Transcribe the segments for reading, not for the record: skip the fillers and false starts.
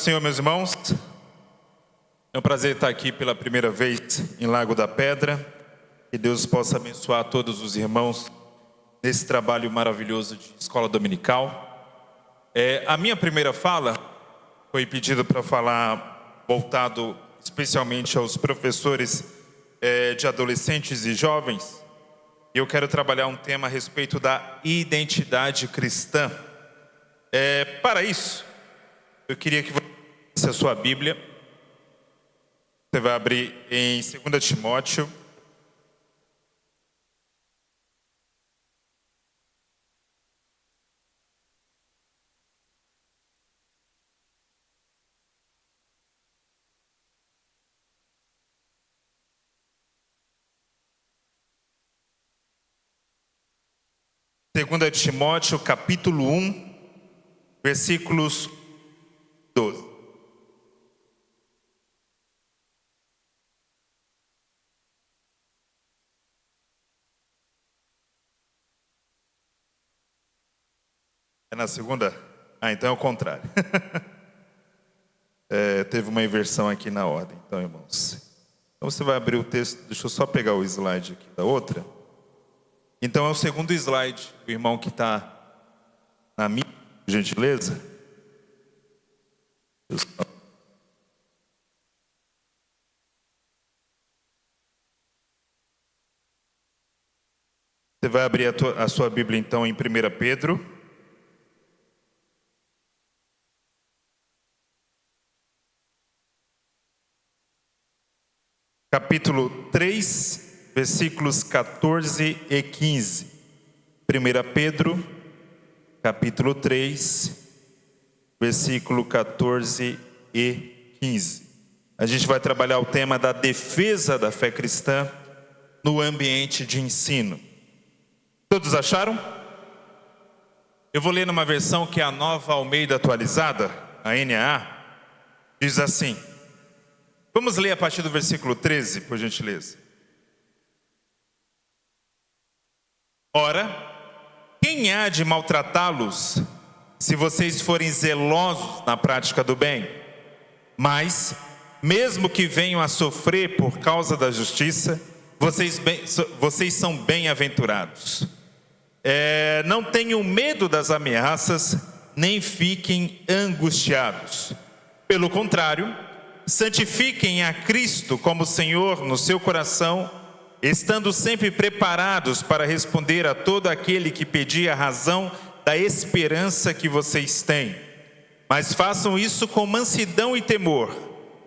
Senhor, meus irmãos. É um prazer estar aqui pela primeira vez em Lago da Pedra. Que Deus possa abençoar todos os irmãos nesse trabalho maravilhoso de escola dominical. A minha primeira fala foi pedido para falar voltado especialmente aos professores de adolescentes e jovens. E eu quero trabalhar um tema a respeito da identidade cristã. Para isso, eu queria que você abrisse a sua Bíblia. Você vai abrir em 2 Timóteo. Segunda Timóteo, capítulo 1, versículos 12. É na segunda? Então é o contrário. Teve uma inversão aqui na ordem, então, irmãos. Então você vai abrir o texto, deixa eu só pegar o slide aqui da outra. Então é o segundo slide, o irmão que está na minha, por gentileza. Você vai abrir a sua Bíblia então em 1 Pedro. Capítulo 3, versículos 14 e 15. 1 Pedro, capítulo 3, versículo 14 e 15. A gente vai trabalhar o tema da defesa da fé cristã no ambiente de ensino. Todos acharam? Eu vou ler numa versão que é a Nova Almeida Atualizada, a NAA, diz assim. Vamos ler a partir do versículo 13, por gentileza. Ora, quem há de maltratá-los, se vocês forem zelosos na prática do bem? Mas, mesmo que venham a sofrer por causa da justiça, vocês são bem-aventurados. Não tenham medo das ameaças, nem fiquem angustiados. Pelo contrário, santifiquem a Cristo como Senhor no seu coração, estando sempre preparados para responder a todo aquele que pedir a razão da esperança que vocês têm. Mas façam isso com mansidão e temor,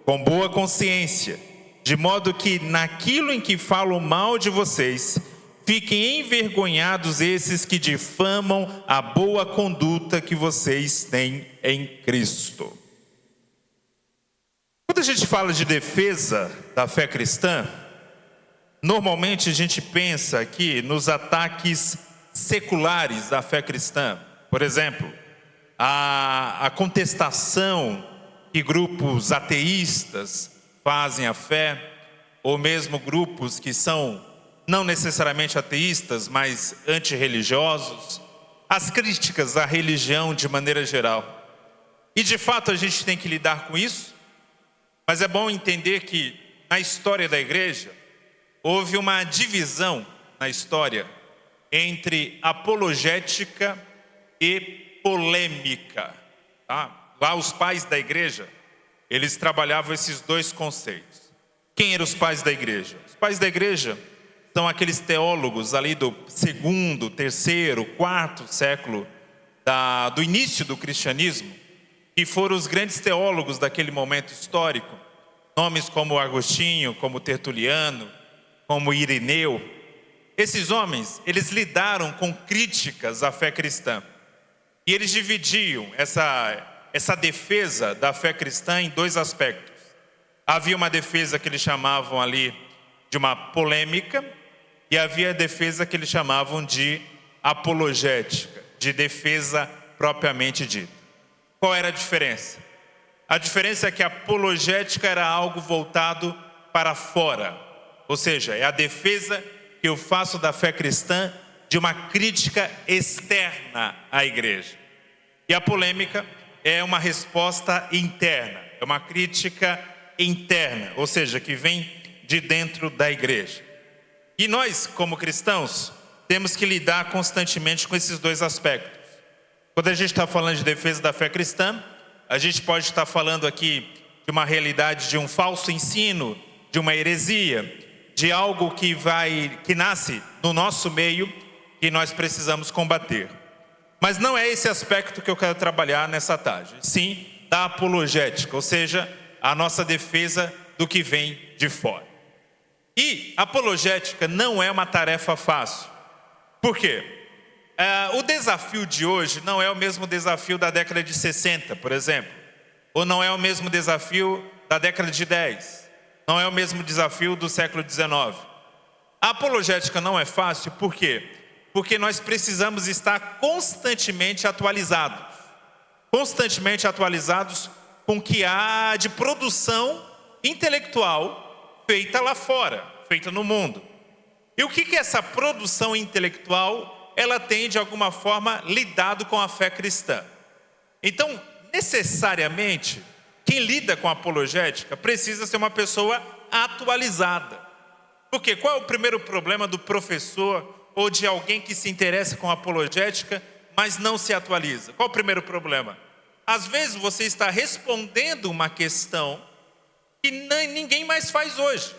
com boa consciência, de modo que naquilo em que falam mal de vocês, fiquem envergonhados esses que difamam a boa conduta que vocês têm em Cristo. Quando a gente fala de defesa da fé cristã, normalmente a gente pensa aqui nos ataques seculares da fé cristã. Por exemplo, a contestação que grupos ateístas fazem à fé, ou mesmo grupos que são não necessariamente ateístas, mas antirreligiosos, as críticas à religião de maneira geral. E de fato a gente tem que lidar com isso. Mas é bom entender que na história da igreja houve uma divisão na história entre apologética e polêmica. Tá? Lá os pais da igreja, eles trabalhavam esses dois conceitos. Quem eram os pais da igreja? Os pais da igreja são aqueles teólogos ali do 2º, 3º, 4º século do início do cristianismo, que foram os grandes teólogos daquele momento histórico. Nomes como Agostinho, como Tertuliano, como Irineu. Esses homens, eles lidaram com críticas à fé cristã. E eles dividiam essa defesa da fé cristã em dois aspectos. Havia uma defesa que eles chamavam ali de uma polêmica, e havia a defesa que eles chamavam de apologética, de defesa propriamente dita. Qual era a diferença? A diferença é que a apologética era algo voltado para fora. Ou seja, é a defesa que eu faço da fé cristã de uma crítica externa à igreja. E a polêmica é uma resposta interna, é uma crítica interna, ou seja, que vem de dentro da igreja. E nós, como cristãos, temos que lidar constantemente com esses dois aspectos. Quando a gente está falando de defesa da fé cristã, a gente pode estar falando aqui de uma realidade de um falso ensino, de uma heresia, de algo que nasce no nosso meio, que nós precisamos combater. Mas não é esse aspecto que eu quero trabalhar nessa tarde, sim da apologética, ou seja, a nossa defesa do que vem de fora. E apologética não é uma tarefa fácil. Por quê? O desafio de hoje não é o mesmo desafio da década de 60, por exemplo. Ou não é o mesmo desafio da década de 10. Não é o mesmo desafio do século 19. A apologética não é fácil, por quê? Porque nós precisamos estar constantemente atualizados. Constantemente atualizados com o que há de produção intelectual feita lá fora, feita no mundo. E o que essa produção intelectual, ela tem de alguma forma lidado com a fé cristã. Então, necessariamente, quem lida com a apologética precisa ser uma pessoa atualizada. Porque qual é o primeiro problema do professor ou de alguém que se interessa com a apologética, mas não se atualiza? Qual é o primeiro problema? Às vezes você está respondendo uma questão que ninguém mais faz hoje.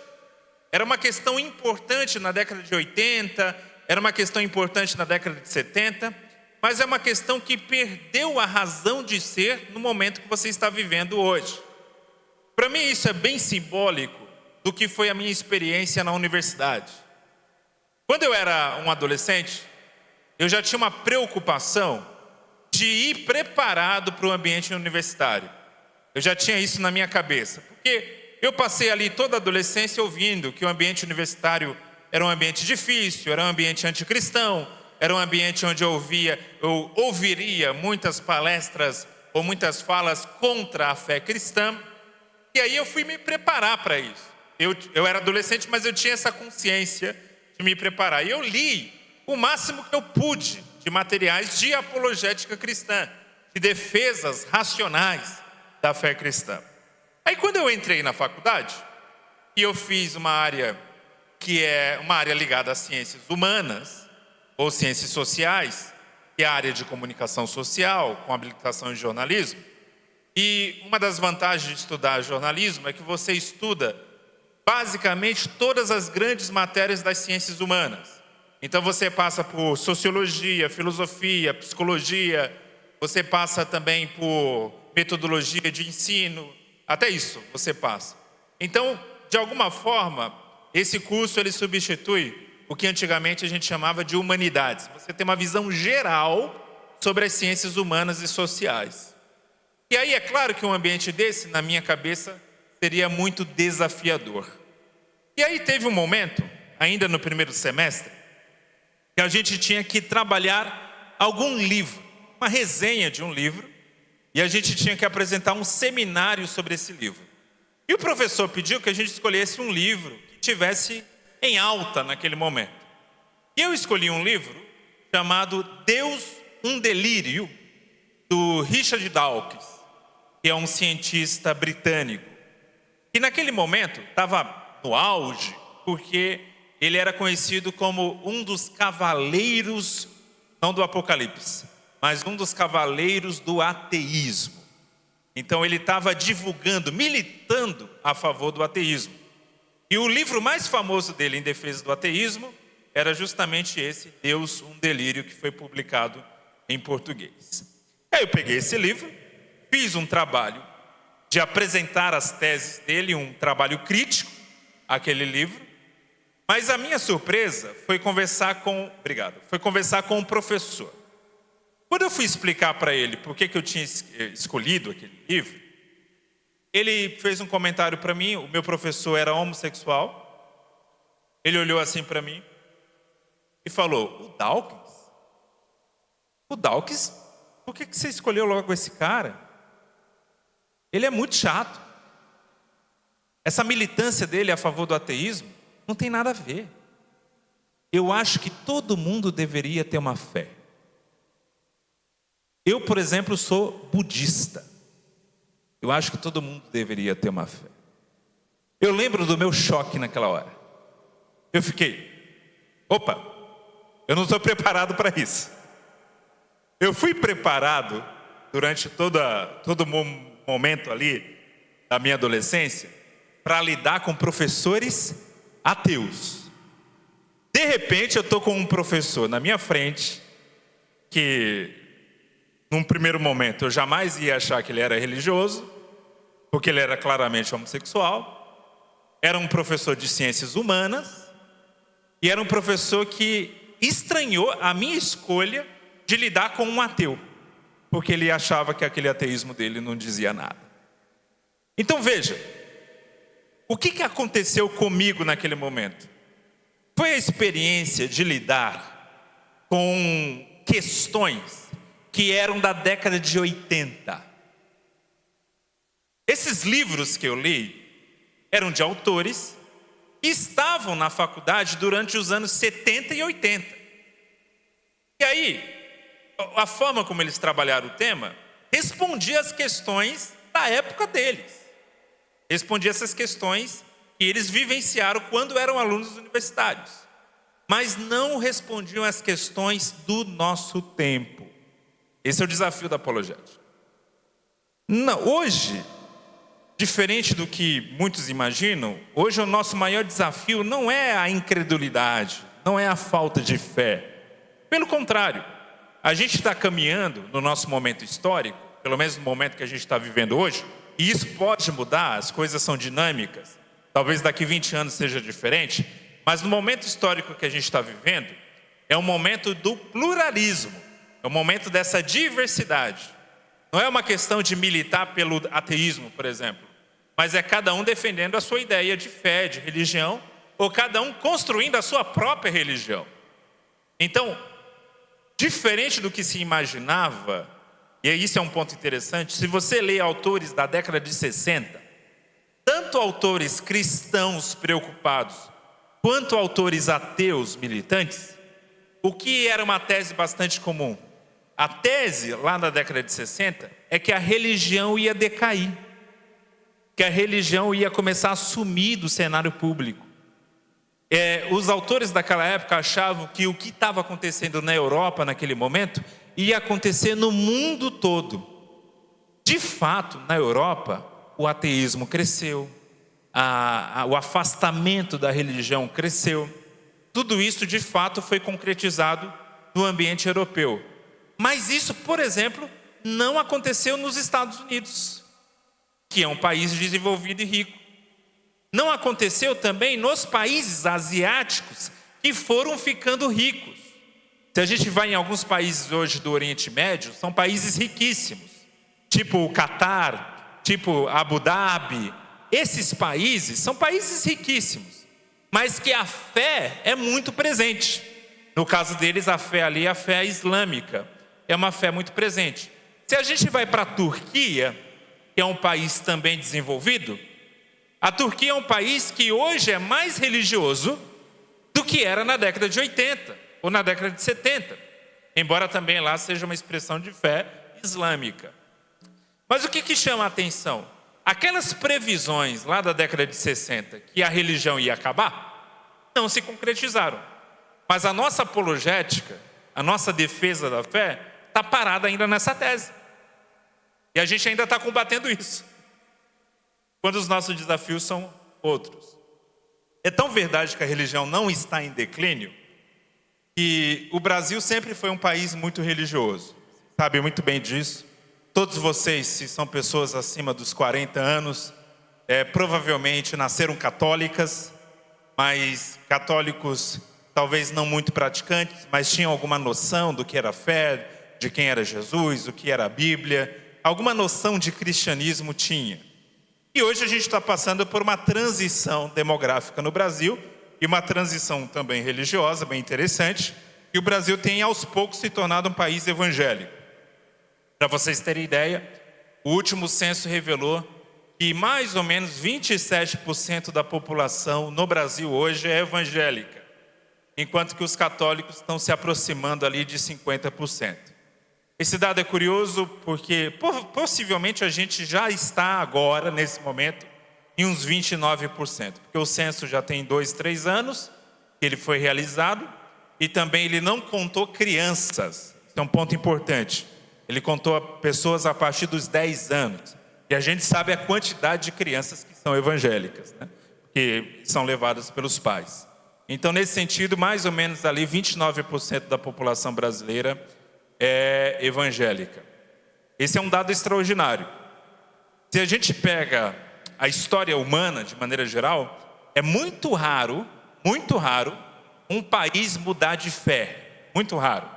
Era uma questão importante na década de 80, era uma questão importante na década de 70, mas é uma questão que perdeu a razão de ser no momento que você está vivendo hoje. Para mim isso é bem simbólico do que foi a minha experiência na universidade. Quando eu era um adolescente, eu já tinha uma preocupação de ir preparado para o ambiente universitário. Eu já tinha isso na minha cabeça, porque eu passei ali toda a adolescência ouvindo que o ambiente universitário era um ambiente difícil, era um ambiente anticristão, era um ambiente onde eu ouviria muitas palestras ou muitas falas contra a fé cristã. E aí eu fui me preparar para isso. Eu era adolescente, mas eu tinha essa consciência de me preparar. E eu li o máximo que eu pude de materiais de apologética cristã, de defesas racionais da fé cristã. Aí quando eu entrei na faculdade, e eu fiz uma área que é uma área ligada às ciências humanas, ou ciências sociais, que é a área de comunicação social, com habilitação em jornalismo. E uma das vantagens de estudar jornalismo é que você estuda basicamente todas as grandes matérias das ciências humanas. Então você passa por sociologia, filosofia, psicologia, você passa também por metodologia de ensino, até isso você passa. Então, de alguma forma, esse curso ele substitui o que antigamente a gente chamava de humanidades. Você tem uma visão geral sobre as ciências humanas e sociais. E aí é claro que um ambiente desse, na minha cabeça, seria muito desafiador. E aí teve um momento, ainda no primeiro semestre, que a gente tinha que trabalhar algum livro, uma resenha de um livro, e a gente tinha que apresentar um seminário sobre esse livro. E o professor pediu que a gente escolhesse um livro que tivesse em alta naquele momento. E eu escolhi um livro chamado Deus, um Delírio, do Richard Dawkins, que é um cientista britânico, que naquele momento estava no auge, porque ele era conhecido como um dos cavaleiros, não do Apocalipse, mas um dos cavaleiros do ateísmo. Então ele estava divulgando, militando a favor do ateísmo. E o livro mais famoso dele em defesa do ateísmo era justamente esse, Deus, um Delírio, que foi publicado em português. Aí eu peguei esse livro, fiz um trabalho de apresentar as teses dele, um trabalho crítico àquele livro, mas a minha surpresa foi conversar com um professor. Quando eu fui explicar para ele por que eu tinha escolhido aquele livro, ele fez um comentário para mim. O meu professor era homossexual. Ele olhou assim para mim e falou: o Dawkins? O Dawkins? Por que você escolheu logo esse cara? Ele é muito chato. Essa militância dele a favor do ateísmo não tem nada a ver. Eu acho que todo mundo deveria ter uma fé. Eu, por exemplo, sou budista. Eu acho que todo mundo deveria ter uma fé. Eu lembro do meu choque naquela hora. Eu fiquei, opa, eu não estou preparado para isso. Eu fui preparado durante todo momento ali da minha adolescência para lidar com professores ateus. De repente eu estou com um professor na minha frente que, num primeiro momento, eu jamais ia achar que ele era religioso, porque ele era claramente homossexual. Era um professor de ciências humanas e era um professor que estranhou a minha escolha de lidar com um ateu, porque ele achava que aquele ateísmo dele não dizia nada. Então veja, o que aconteceu comigo naquele momento? Foi a experiência de lidar com questões que eram da década de 80. Esses livros que eu li eram de autores que estavam na faculdade durante os anos 70 e 80. E aí, a forma como eles trabalharam o tema respondia às questões da época deles. Respondia essas questões que eles vivenciaram quando eram alunos universitários. Mas não respondiam às questões do nosso tempo. Esse é o desafio da apologética. Não, hoje, diferente do que muitos imaginam, hoje o nosso maior desafio não é a incredulidade, não é a falta de fé. Pelo contrário, a gente está caminhando no nosso momento histórico, pelo menos no momento que a gente está vivendo hoje, e isso pode mudar, as coisas são dinâmicas, talvez daqui 20 anos seja diferente, mas no momento histórico que a gente está vivendo, é um momento do pluralismo, é um momento dessa diversidade. Não é uma questão de militar pelo ateísmo, por exemplo, mas é cada um defendendo a sua ideia de fé, de religião, ou cada um construindo a sua própria religião. Então, diferente do que se imaginava, e isso é um ponto interessante, se você lê autores da década de 60, tanto autores cristãos preocupados, quanto autores ateus militantes, o que era uma tese bastante comum? A tese, lá na década de 60, é que a religião ia decair, que a religião ia começar a sumir do cenário público. Os autores daquela época achavam que o que estava acontecendo na Europa naquele momento ia acontecer no mundo todo. De fato, na Europa, o ateísmo cresceu, o afastamento da religião cresceu. Tudo isso, de fato, foi concretizado no ambiente europeu. Mas isso, por exemplo, não aconteceu nos Estados Unidos, que é um país desenvolvido e rico. Não aconteceu também nos países asiáticos que foram ficando ricos. Se a gente vai em alguns países hoje do Oriente Médio, são países riquíssimos, tipo o Catar, tipo Abu Dhabi. Esses países são países riquíssimos, mas que a fé é muito presente. No caso deles, a fé ali é a fé islâmica, é uma fé muito presente. Se a gente vai para a Turquia, que é um país também desenvolvido, a Turquia é um país que hoje é mais religioso do que era na década de 80 ou na década de 70, embora também lá seja uma expressão de fé islâmica. Mas o que chama a atenção? Aquelas previsões lá da década de 60 que a religião ia acabar, não se concretizaram. Mas a nossa apologética, a nossa defesa da fé, está parada ainda nessa tese. E a gente ainda está combatendo isso, quando os nossos desafios são outros. É tão verdade que a religião não está em declínio, que o Brasil sempre foi um país muito religioso. Sabe muito bem disso. Todos vocês, se são pessoas acima dos 40 anos, provavelmente nasceram católicas, mas católicos talvez não muito praticantes, mas tinham alguma noção do que era fé, de quem era Jesus, o que era a Bíblia. Alguma noção de cristianismo tinha. E hoje a gente está passando por uma transição demográfica no Brasil e uma transição também religiosa, bem interessante, e o Brasil tem aos poucos se tornado um país evangélico. Para vocês terem ideia, o último censo revelou que mais ou menos 27% da população no Brasil hoje é evangélica, enquanto que os católicos estão se aproximando ali de 50%. Esse dado é curioso porque possivelmente a gente já está agora, nesse momento, em uns 29%. Porque o censo já tem 2, 3 anos que ele foi realizado e também ele não contou crianças. Isso é um ponto importante. Ele contou pessoas a partir dos 10 anos. E a gente sabe a quantidade de crianças que são evangélicas, né? Que são levadas pelos pais. Então, nesse sentido, mais ou menos ali 29% da população brasileira é evangélica. Esse é um dado extraordinário. Se a gente pega a história humana de maneira geral, é muito raro um país mudar de fé. Muito raro.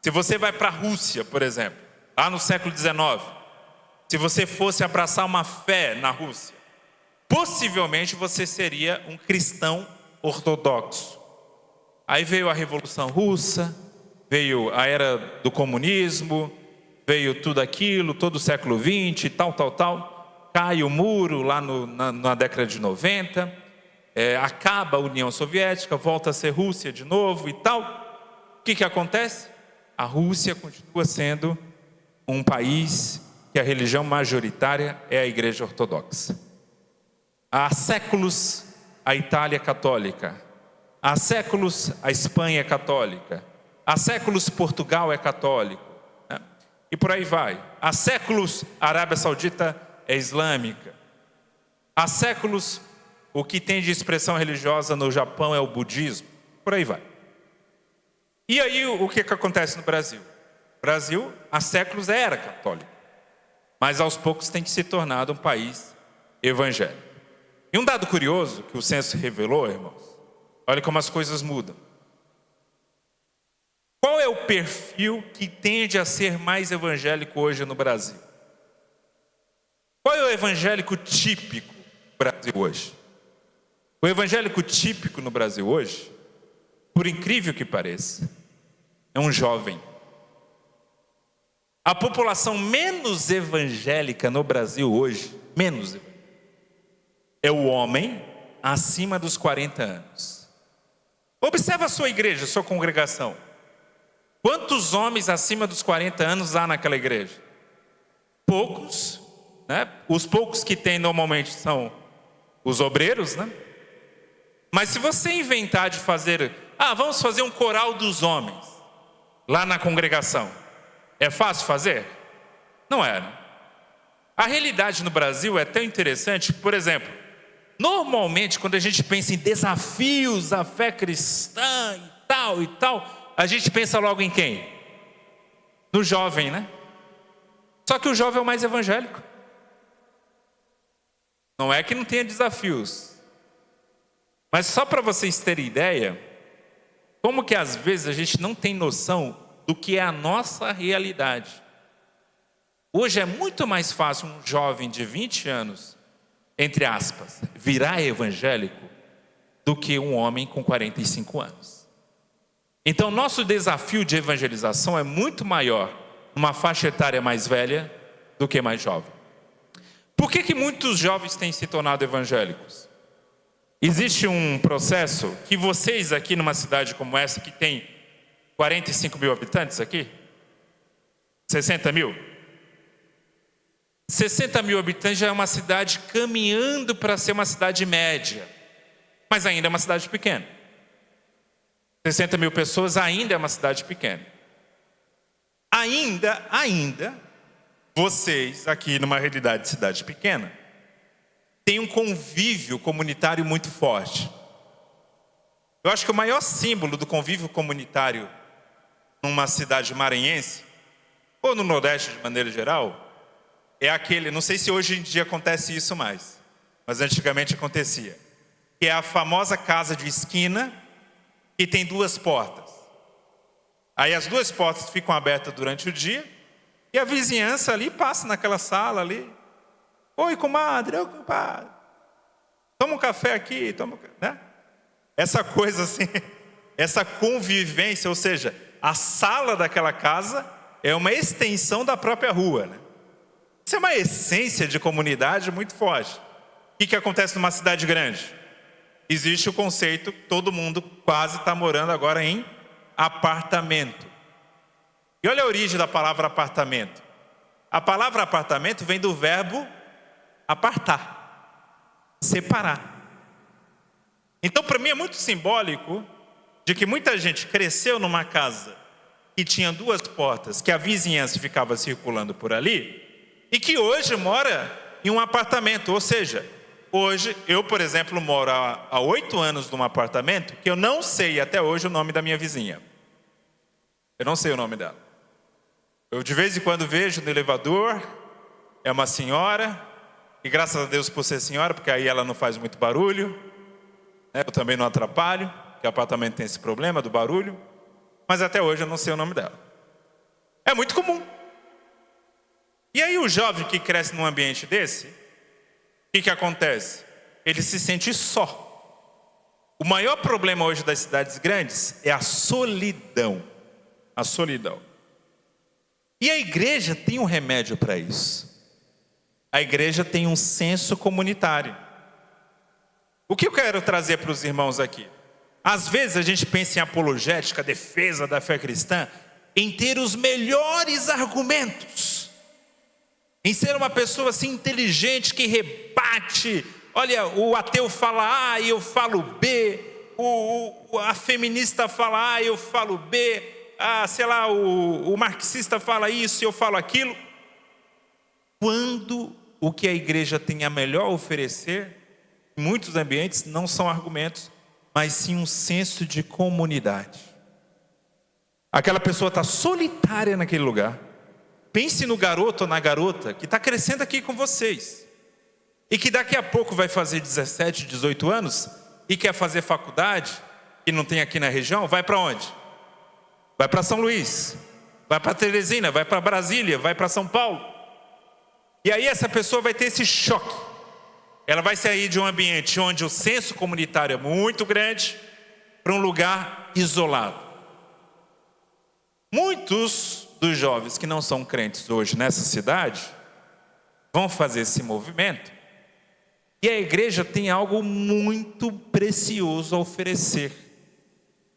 Se você vai para a Rússia, por exemplo, lá no século XIX, se você fosse abraçar uma fé na Rússia, possivelmente você seria um cristão ortodoxo. Aí veio a Revolução Russa, veio a era do comunismo, veio tudo aquilo, todo o século XX, tal. Cai o muro lá na década de 90, acaba a União Soviética, volta a ser Rússia de novo e tal. O que acontece? A Rússia continua sendo um país que a religião majoritária é a Igreja Ortodoxa. Há séculos a Itália é católica, há séculos a Espanha é católica, há séculos Portugal é católico, né? E por aí vai. Há séculos a Arábia Saudita é islâmica, há séculos o que tem de expressão religiosa no Japão é o budismo, por aí vai. E aí o que acontece no Brasil? O Brasil há séculos era católico, mas aos poucos tem se tornado um país evangélico. E um dado curioso que o censo revelou, irmãos, olha como as coisas mudam. Qual é o perfil que tende a ser mais evangélico hoje no Brasil? Qual é o evangélico típico no Brasil hoje? O evangélico típico no Brasil hoje, por incrível que pareça, é um jovem. A população menos evangélica no Brasil hoje, é o homem acima dos 40 anos. Observa a sua igreja, a sua congregação. Quantos homens acima dos 40 anos há naquela igreja? Poucos, né? Os poucos que tem normalmente são os obreiros, né? Mas se você inventar de fazer, vamos fazer um coral dos homens lá na congregação, é fácil fazer? Não é, né? A realidade no Brasil é tão interessante, por exemplo, normalmente quando a gente pensa em desafios à fé cristã e tal, a gente pensa logo em quem? No jovem, né? Só que o jovem é o mais evangélico. Não é que não tenha desafios, mas só para vocês terem ideia, como que às vezes a gente não tem noção do que é a nossa realidade. Hoje é muito mais fácil um jovem de 20 anos, entre aspas, virar evangélico, do que um homem com 45 anos. Então nosso desafio de evangelização é muito maior numa faixa etária mais velha do que mais jovem. Por que muitos jovens têm se tornado evangélicos? Existe um processo que vocês aqui numa cidade como essa, que tem 45 mil habitantes aqui, 60 mil? 60 mil habitantes já é uma cidade caminhando para ser uma cidade média, mas ainda é uma cidade pequena. 60 mil pessoas ainda é uma cidade pequena. Ainda, vocês aqui numa realidade de cidade pequena, têm um convívio comunitário muito forte. Eu acho que o maior símbolo do convívio comunitário numa cidade maranhense, ou no Nordeste de maneira geral, é aquele, não sei se hoje em dia acontece isso mais, mas antigamente acontecia, que é a famosa casa de esquina, que tem 2 portas. Aí as 2 portas ficam abertas durante o dia, e a vizinhança ali passa naquela sala ali. Oi, comadre, oi, compadre. Toma um café aqui, né? Essa coisa assim, essa convivência, ou seja, a sala daquela casa é uma extensão da própria rua, né? Isso é uma essência de comunidade muito forte. O que acontece numa cidade grande? Existe o conceito, todo mundo quase está morando agora em apartamento. E olha a origem da palavra apartamento. A palavra apartamento vem do verbo apartar, separar. Então, para mim é muito simbólico de que muita gente cresceu numa casa que tinha duas portas, que a vizinhança ficava circulando por ali, e que hoje mora em um apartamento. Ou seja, hoje, eu, por exemplo, moro há 8 anos num apartamento que eu não sei até hoje o nome da minha vizinha. Eu não sei o nome dela. Eu de vez em quando vejo no elevador, é uma senhora, e graças a Deus por ser senhora, porque aí ela não faz muito barulho, né? Eu também não atrapalho, porque o apartamento tem esse problema do barulho, mas até hoje eu não sei o nome dela. É muito comum. E aí o jovem que cresce num ambiente desse, o que acontece? Ele se sente só. O maior problema hoje das cidades grandes é a solidão. A solidão. E a igreja tem um remédio para isso. A igreja tem um senso comunitário. O que eu quero trazer para os irmãos aqui? Às vezes a gente pensa em apologética, defesa da fé cristã, em ter os melhores argumentos, em ser uma pessoa assim inteligente que rebate. Olha, o ateu fala A e eu falo B, a feminista fala A e eu falo B, sei lá, o marxista fala isso e eu falo aquilo. Quando o que a igreja tem a melhor a oferecer, em muitos ambientes, não são argumentos, mas sim um senso de comunidade. Aquela pessoa está solitária naquele lugar. Pense no garoto ou na garota que está crescendo aqui com vocês, e que daqui a pouco vai fazer 17, 18 anos, e quer fazer faculdade, e não tem aqui na região. Vai para onde? Vai para São Luís, vai para Teresina, vai para Brasília, vai para São Paulo. E aí essa pessoa vai ter esse choque. Ela vai sair de um ambiente onde o senso comunitário é muito grande para um lugar isolado. Muitos dos jovens que não são crentes hoje nessa cidade vão fazer esse movimento. E a igreja tem algo muito precioso a oferecer: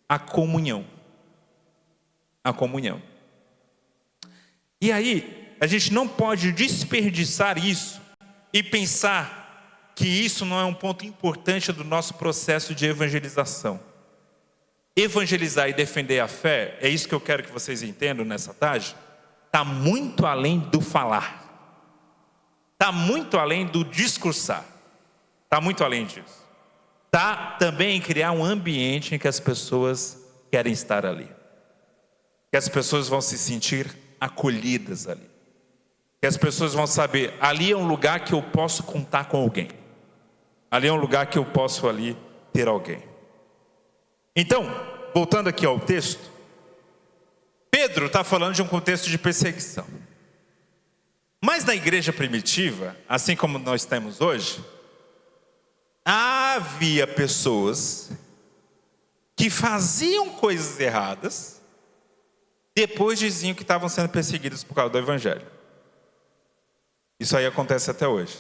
a comunhão. A comunhão. E aí, a gente não pode desperdiçar isso e pensar que isso não é um ponto importante do nosso processo de evangelização. Evangelizar e defender a fé, é isso que eu quero que vocês entendam nessa tarde, está muito além do falar, está muito além do discursar, está muito além disso. Está também em criar um ambiente em que as pessoas querem estar ali, que as pessoas vão se sentir acolhidas ali, que as pessoas vão saber: ali é um lugar que eu posso contar com alguém, ali é um lugar que eu posso ali ter alguém. Então, voltando aqui ao texto, Pedro está falando de um contexto de perseguição. Mas na igreja primitiva, assim como nós temos hoje, havia pessoas que faziam coisas erradas, depois diziam que estavam sendo perseguidos por causa do evangelho. Isso aí acontece até hoje.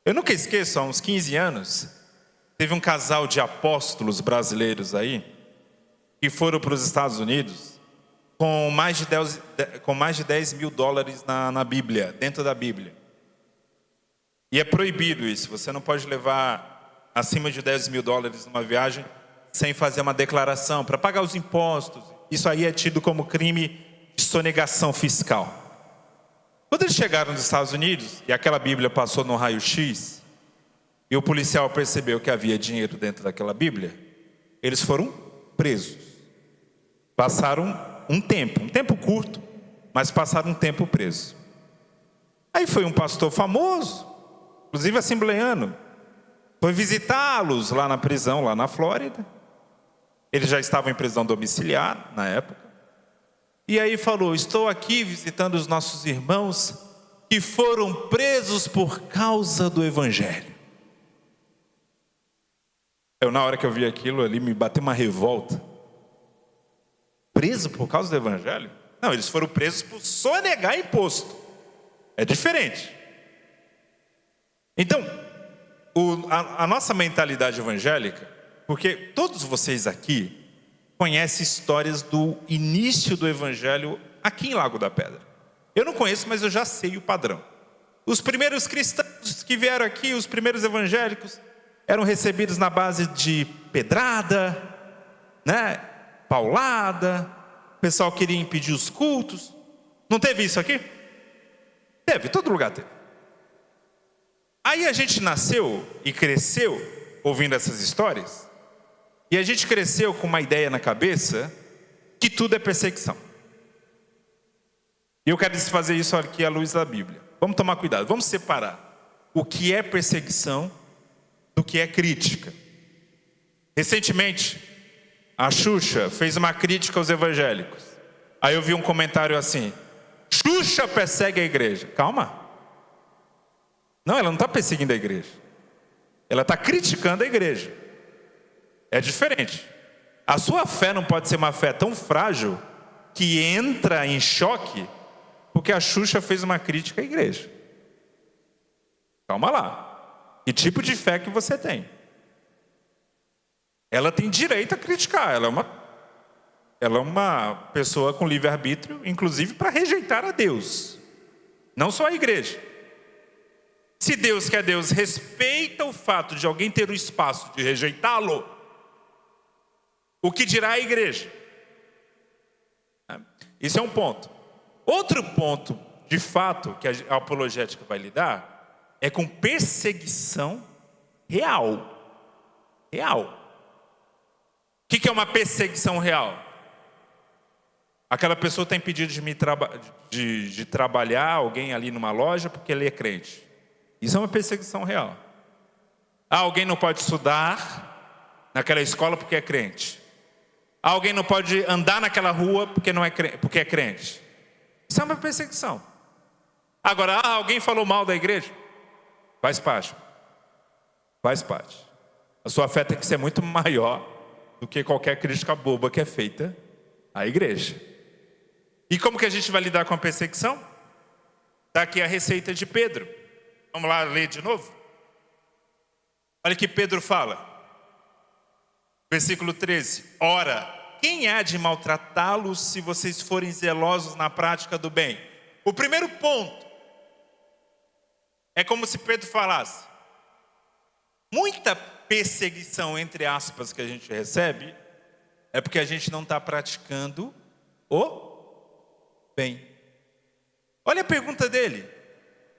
Eu nunca esqueço, há uns 15 anos, teve um casal de apóstolos brasileiros aí, que foram para os Estados Unidos com mais de 10 mil dólares na Bíblia, dentro da Bíblia. E é proibido isso, você não pode levar acima de 10 mil dólares numa viagem sem fazer uma declaração para pagar os impostos. Isso aí é tido como crime de sonegação fiscal. Quando eles chegaram nos Estados Unidos e aquela Bíblia passou no raio-x e o policial percebeu que havia dinheiro dentro daquela Bíblia, eles foram presos. Passaram um tempo curto, mas passaram um tempo preso. Aí foi um pastor famoso, inclusive assembleiano, foi visitá-los lá na prisão, lá na Flórida. Eles já estavam em prisão domiciliar na época. E aí falou: estou aqui visitando os nossos irmãos que foram presos por causa do evangelho. Na hora que eu vi aquilo ali, me bateu uma revolta. Preso por causa do evangelho? Não, eles foram presos por sonegar imposto. É diferente. Então, a nossa mentalidade evangélica, porque todos vocês aqui conhece histórias do início do evangelho aqui em Lago da Pedra. Eu não conheço, mas eu já sei o padrão. Os primeiros cristãos que vieram aqui, os primeiros evangélicos, eram recebidos na base de pedrada, né? Paulada. O pessoal queria impedir os cultos. Não teve isso aqui? Teve, todo lugar teve. Aí a gente nasceu e cresceu ouvindo essas histórias. E a gente cresceu com uma ideia na cabeça que tudo é perseguição. E eu quero fazer isso aqui à luz da Bíblia. Vamos tomar cuidado, vamos separar o que é perseguição do que é crítica. Recentemente, a Xuxa fez uma crítica aos evangélicos. Aí eu vi um comentário assim: Xuxa persegue a igreja. Calma. Não, ela não está perseguindo a igreja. Ela está criticando a igreja. É diferente. A sua fé não pode ser uma fé tão frágil que entra em choque porque a Xuxa fez uma crítica à igreja. Calma lá. Que tipo de fé que você tem? Ela tem direito a criticar. Ela é uma pessoa com livre-arbítrio, inclusive para rejeitar a Deus. Não só a igreja. Se Deus, que é Deus, respeita o fato de alguém ter o espaço de rejeitá-lo, o que dirá a igreja? Isso é um ponto. Outro ponto, de fato, que a apologética vai lidar, é com perseguição real. Real. O que é uma perseguição real? Aquela pessoa está impedida de trabalhar, alguém ali numa loja, porque ele é crente. Isso é uma perseguição real. Alguém não pode estudar naquela escola porque é crente. Alguém não pode andar naquela rua porque é crente. Isso é uma perseguição. Agora, alguém falou mal da igreja? Faz parte. Faz parte. A sua fé tem que ser muito maior do que qualquer crítica boba que é feita à igreja. E como que a gente vai lidar com a perseguição? Está aqui a receita de Pedro. Vamos lá ler de novo? Olha o que Pedro fala. Versículo 13. Ora, quem há de maltratá-los se vocês forem zelosos na prática do bem? O primeiro ponto é como se Pedro falasse: muita perseguição, entre aspas, que a gente recebe é porque a gente não está praticando o bem. Olha a pergunta dele: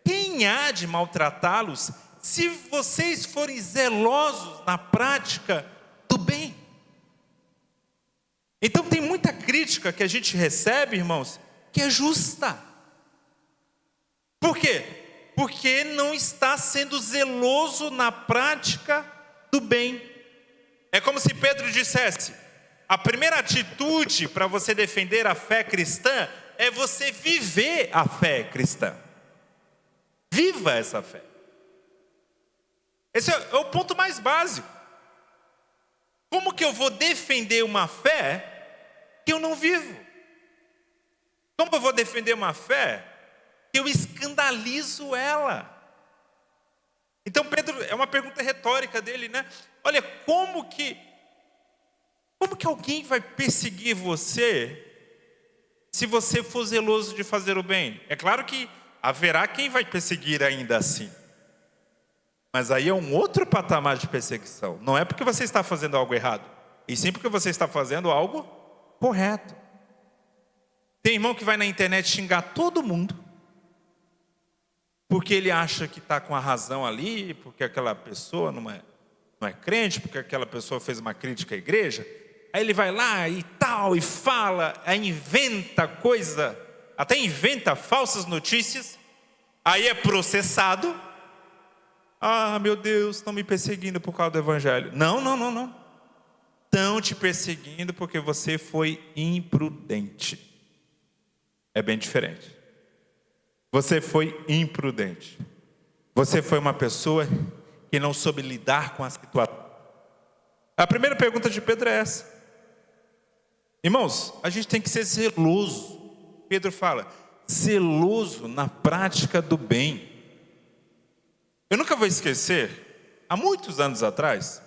quem há de maltratá-los se vocês forem zelosos na prática do bem? Então tem muita crítica que a gente recebe, irmãos, que é justa. Por quê? Porque não está sendo zeloso na prática do bem. É como se Pedro dissesse: a primeira atitude para você defender a fé cristã é você viver a fé cristã. Viva essa fé. Esse é o ponto mais básico. Como que eu vou defender uma fé que eu não vivo? Como eu vou defender uma fé que eu escandalizo ela? Então Pedro, é uma pergunta retórica dele, né? Olha, como que alguém vai perseguir você se você for zeloso de fazer o bem? É claro que haverá quem vai perseguir ainda assim. Mas aí é um outro patamar de perseguição. Não é porque você está fazendo algo errado, e sim porque você está fazendo algo correto. Tem irmão que vai na internet xingar todo mundo, porque ele acha que está com a razão ali, porque aquela pessoa não é crente, porque aquela pessoa fez uma crítica à igreja. Aí ele vai lá e tal, e fala, aí inventa coisa, até inventa falsas notícias, aí é processado. Ah, meu Deus, estão me perseguindo por causa do evangelho. Não. Estão te perseguindo porque você foi imprudente. É bem diferente. Você foi imprudente. Você foi uma pessoa que não soube lidar com a situação. A primeira pergunta de Pedro é essa. Irmãos, a gente tem que ser zeloso. Pedro fala, zeloso na prática do bem. Eu nunca vou esquecer, há muitos anos atrás,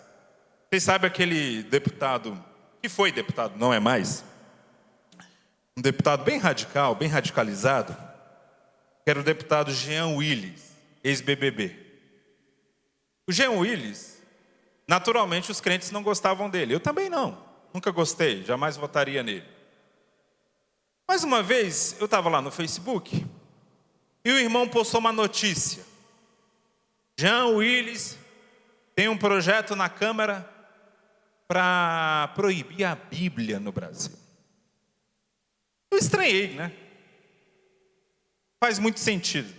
vocês sabem aquele deputado que foi deputado, não é mais, um deputado bem radical, bem radicalizado, que era o deputado Jean Willis, ex-BBB. O Jean Willis, naturalmente os crentes não gostavam dele. Eu também não, nunca gostei, jamais votaria nele. Mais uma vez, eu estava lá no Facebook e o irmão postou uma notícia. Jean Willis tem um projeto na Câmara para proibir a Bíblia no Brasil. Eu estranhei, né? Faz muito sentido.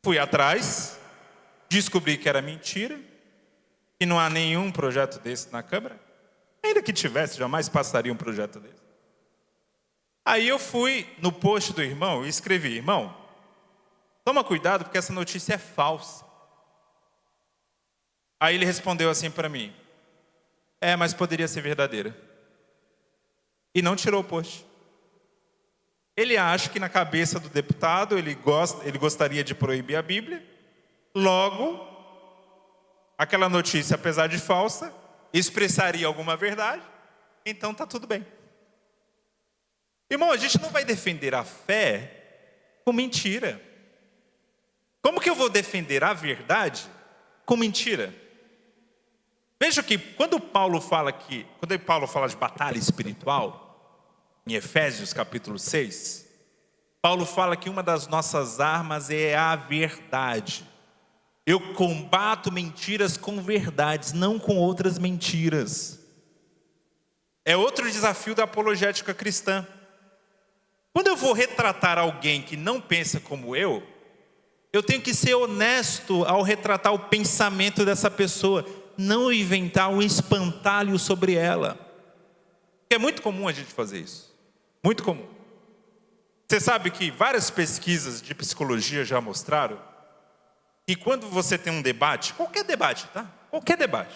Fui atrás, descobri que era mentira, que não há nenhum projeto desse na Câmara. Ainda que tivesse, jamais passaria um projeto desse. Aí eu fui no post do irmão e escrevi: irmão, toma cuidado porque essa notícia é falsa. Aí ele respondeu assim para mim: mas poderia ser verdadeira. E não tirou o post. Ele acha que na cabeça do deputado ele gostaria de proibir a Bíblia. Logo, aquela notícia, apesar de falsa, expressaria alguma verdade. Então está tudo bem. Irmão, a gente não vai defender a fé com mentira. Como que eu vou defender a verdade com mentira? Veja que quando Paulo fala de batalha espiritual, em Efésios capítulo 6, Paulo fala que uma das nossas armas é a verdade. Eu combato mentiras com verdades, não com outras mentiras. É outro desafio da apologética cristã. Quando eu vou retratar alguém que não pensa como eu tenho que ser honesto ao retratar o pensamento dessa pessoa, não inventar um espantalho sobre ela. É muito comum a gente fazer isso. Muito comum. Você sabe que várias pesquisas de psicologia já mostraram que quando você tem um debate, qualquer debate, tá? Qualquer debate.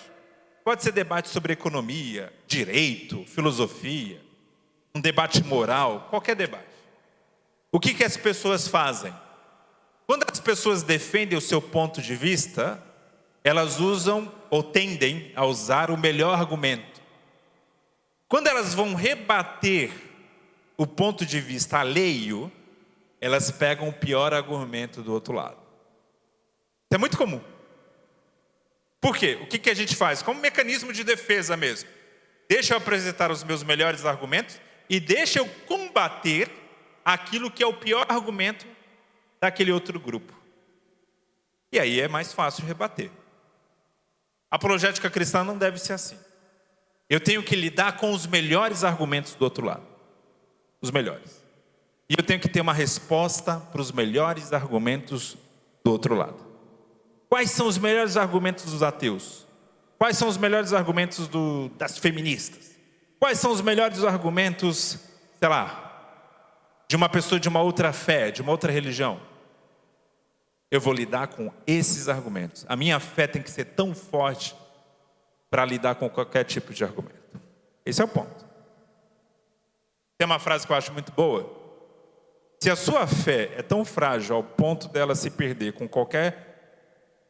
Pode ser debate sobre economia, direito, filosofia, um debate moral, qualquer debate. O que as pessoas fazem? Quando as pessoas defendem o seu ponto de vista, elas usam ou tendem a usar o melhor argumento. Quando elas vão rebater o ponto de vista alheio, elas pegam o pior argumento do outro lado. Isso é muito comum. Por quê? O que a gente faz? Como mecanismo de defesa mesmo. Deixa eu apresentar os meus melhores argumentos e deixa eu combater aquilo que é o pior argumento daquele outro grupo. E aí é mais fácil rebater. A apologética cristã não deve ser assim. Eu tenho que lidar com os melhores argumentos do outro lado. Os melhores. E eu tenho que ter uma resposta para os melhores argumentos do outro lado. Quais são os melhores argumentos dos ateus? Quais são os melhores argumentos das feministas? Quais são os melhores argumentos, sei lá, de uma pessoa de uma outra fé, de uma outra religião? Eu vou lidar com esses argumentos. A minha fé tem que ser tão forte para lidar com qualquer tipo de argumento. Esse é o ponto. Tem uma frase que eu acho muito boa. Se a sua fé é tão frágil ao ponto dela se perder com qualquer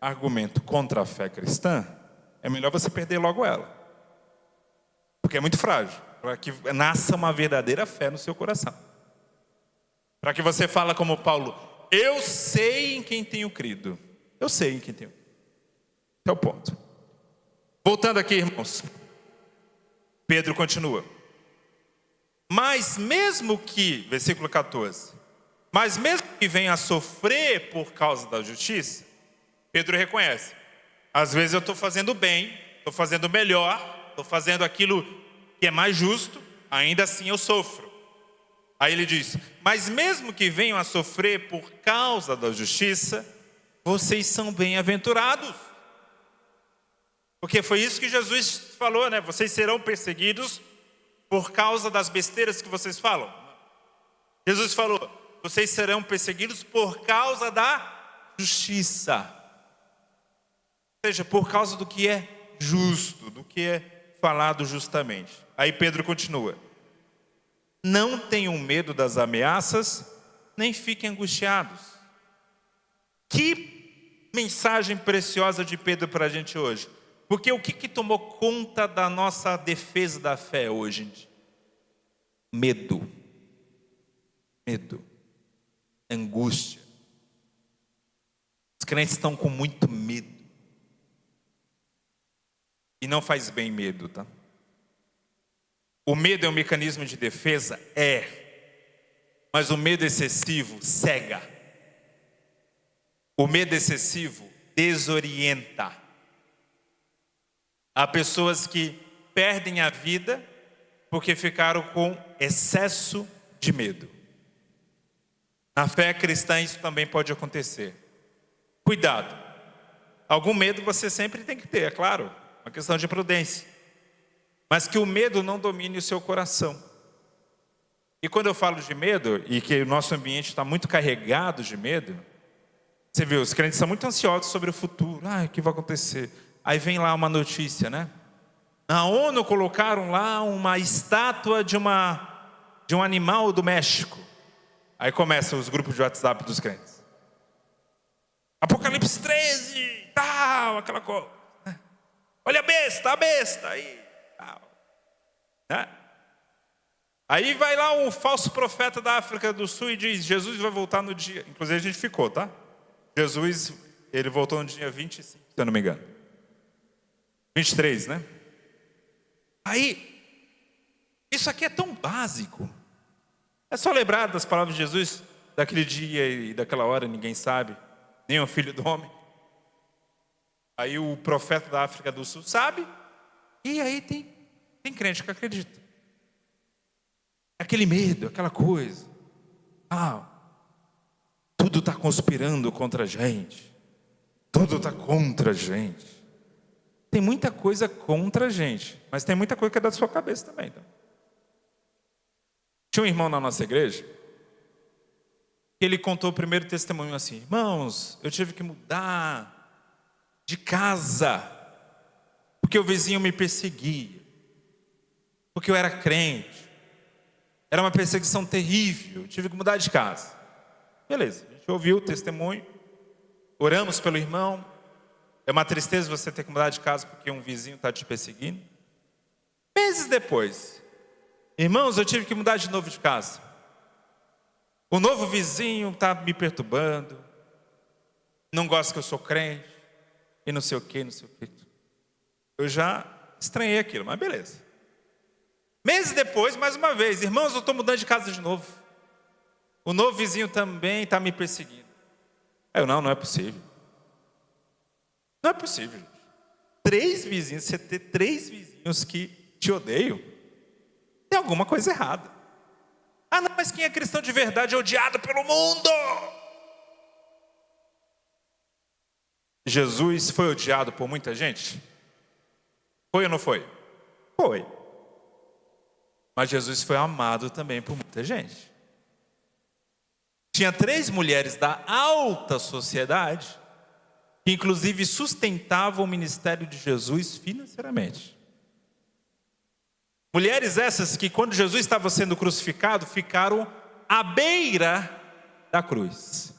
argumento contra a fé cristã, é melhor você perder logo ela. Porque é muito frágil. Para que nasça uma verdadeira fé no seu coração. Para que você fale como Paulo: eu sei em quem tenho crido. Eu sei em quem tenho crido. Esse é o ponto. Voltando aqui, irmãos. Pedro continua. Mas mesmo que, versículo 14, mas mesmo que venha a sofrer por causa da justiça, Pedro reconhece: às vezes eu estou fazendo bem, estou fazendo melhor, estou fazendo aquilo que é mais justo, ainda assim eu sofro. Aí ele diz: mas mesmo que venham a sofrer por causa da justiça, vocês são bem-aventurados. Porque foi isso que Jesus falou, né? Vocês serão perseguidos por causa das besteiras que vocês falam. Jesus falou: vocês serão perseguidos por causa da justiça. Ou seja, por causa do que é justo, do que é falado justamente. Aí Pedro continua: não tenham medo das ameaças, nem fiquem angustiados. Que mensagem preciosa de Pedro para a gente hoje. Porque o que tomou conta da nossa defesa da fé hoje em dia? Medo. Medo. Angústia. Os crentes estão com muito medo. E não faz bem medo, tá? O medo é um mecanismo de defesa? Mas o medo excessivo cega. O medo excessivo desorienta. Há pessoas que perdem a vida porque ficaram com excesso de medo. Na fé cristã isso também pode acontecer. Cuidado. Algum medo você sempre tem que ter, é claro. Uma questão de prudência. Mas que o medo não domine o seu coração. E quando eu falo de medo, e que o nosso ambiente está muito carregado de medo, você viu, os crentes são muito ansiosos sobre o futuro. O que vai acontecer? Aí vem lá uma notícia, né? Na ONU colocaram lá uma estátua de um animal do México. Aí começam os grupos de WhatsApp dos crentes. Apocalipse 13, tal, aquela coisa. Olha a besta aí, tal. Né? Aí vai lá um falso profeta da África do Sul e diz, Jesus vai voltar no dia... Inclusive a gente ficou, tá? Jesus, ele voltou no dia 25, se eu não me engano. 23, né? Aí, isso aqui é tão básico. É só lembrar das palavras de Jesus, daquele dia e daquela hora, ninguém sabe, nem o filho do homem. Aí o profeta da África do Sul sabe, e aí tem crente que acredita. Aquele medo, aquela coisa. Tudo está conspirando contra a gente. Tudo está contra a gente. Tem muita coisa contra a gente, mas tem muita coisa que é da sua cabeça também. Tá? Tinha um irmão na nossa igreja, que ele contou o primeiro testemunho assim: irmãos, eu tive que mudar de casa, porque o vizinho me perseguia, porque eu era crente. Era uma perseguição terrível, tive que mudar de casa. Beleza, a gente ouviu o testemunho, oramos pelo irmão. É uma tristeza você ter que mudar de casa porque um vizinho está te perseguindo. Meses depois, irmãos, eu tive que mudar de novo de casa. O novo vizinho está me perturbando, não gosta que eu sou crente, e não sei o que, não sei o que. Eu já estranhei aquilo, mas beleza. Meses depois, mais uma vez, irmãos, eu estou mudando de casa de novo. O novo vizinho também está me perseguindo. Não é possível. Não é possível, gente. 3 vizinhos, você ter 3 vizinhos que te odeiam, tem alguma coisa errada. Não, mas quem é cristão de verdade é odiado pelo mundo. Jesus foi odiado por muita gente? Foi ou não foi? Foi. Mas Jesus foi amado também por muita gente. Tinha 3 mulheres da alta sociedade que inclusive sustentavam o ministério de Jesus financeiramente. Mulheres essas que quando Jesus estava sendo crucificado, ficaram à beira da cruz.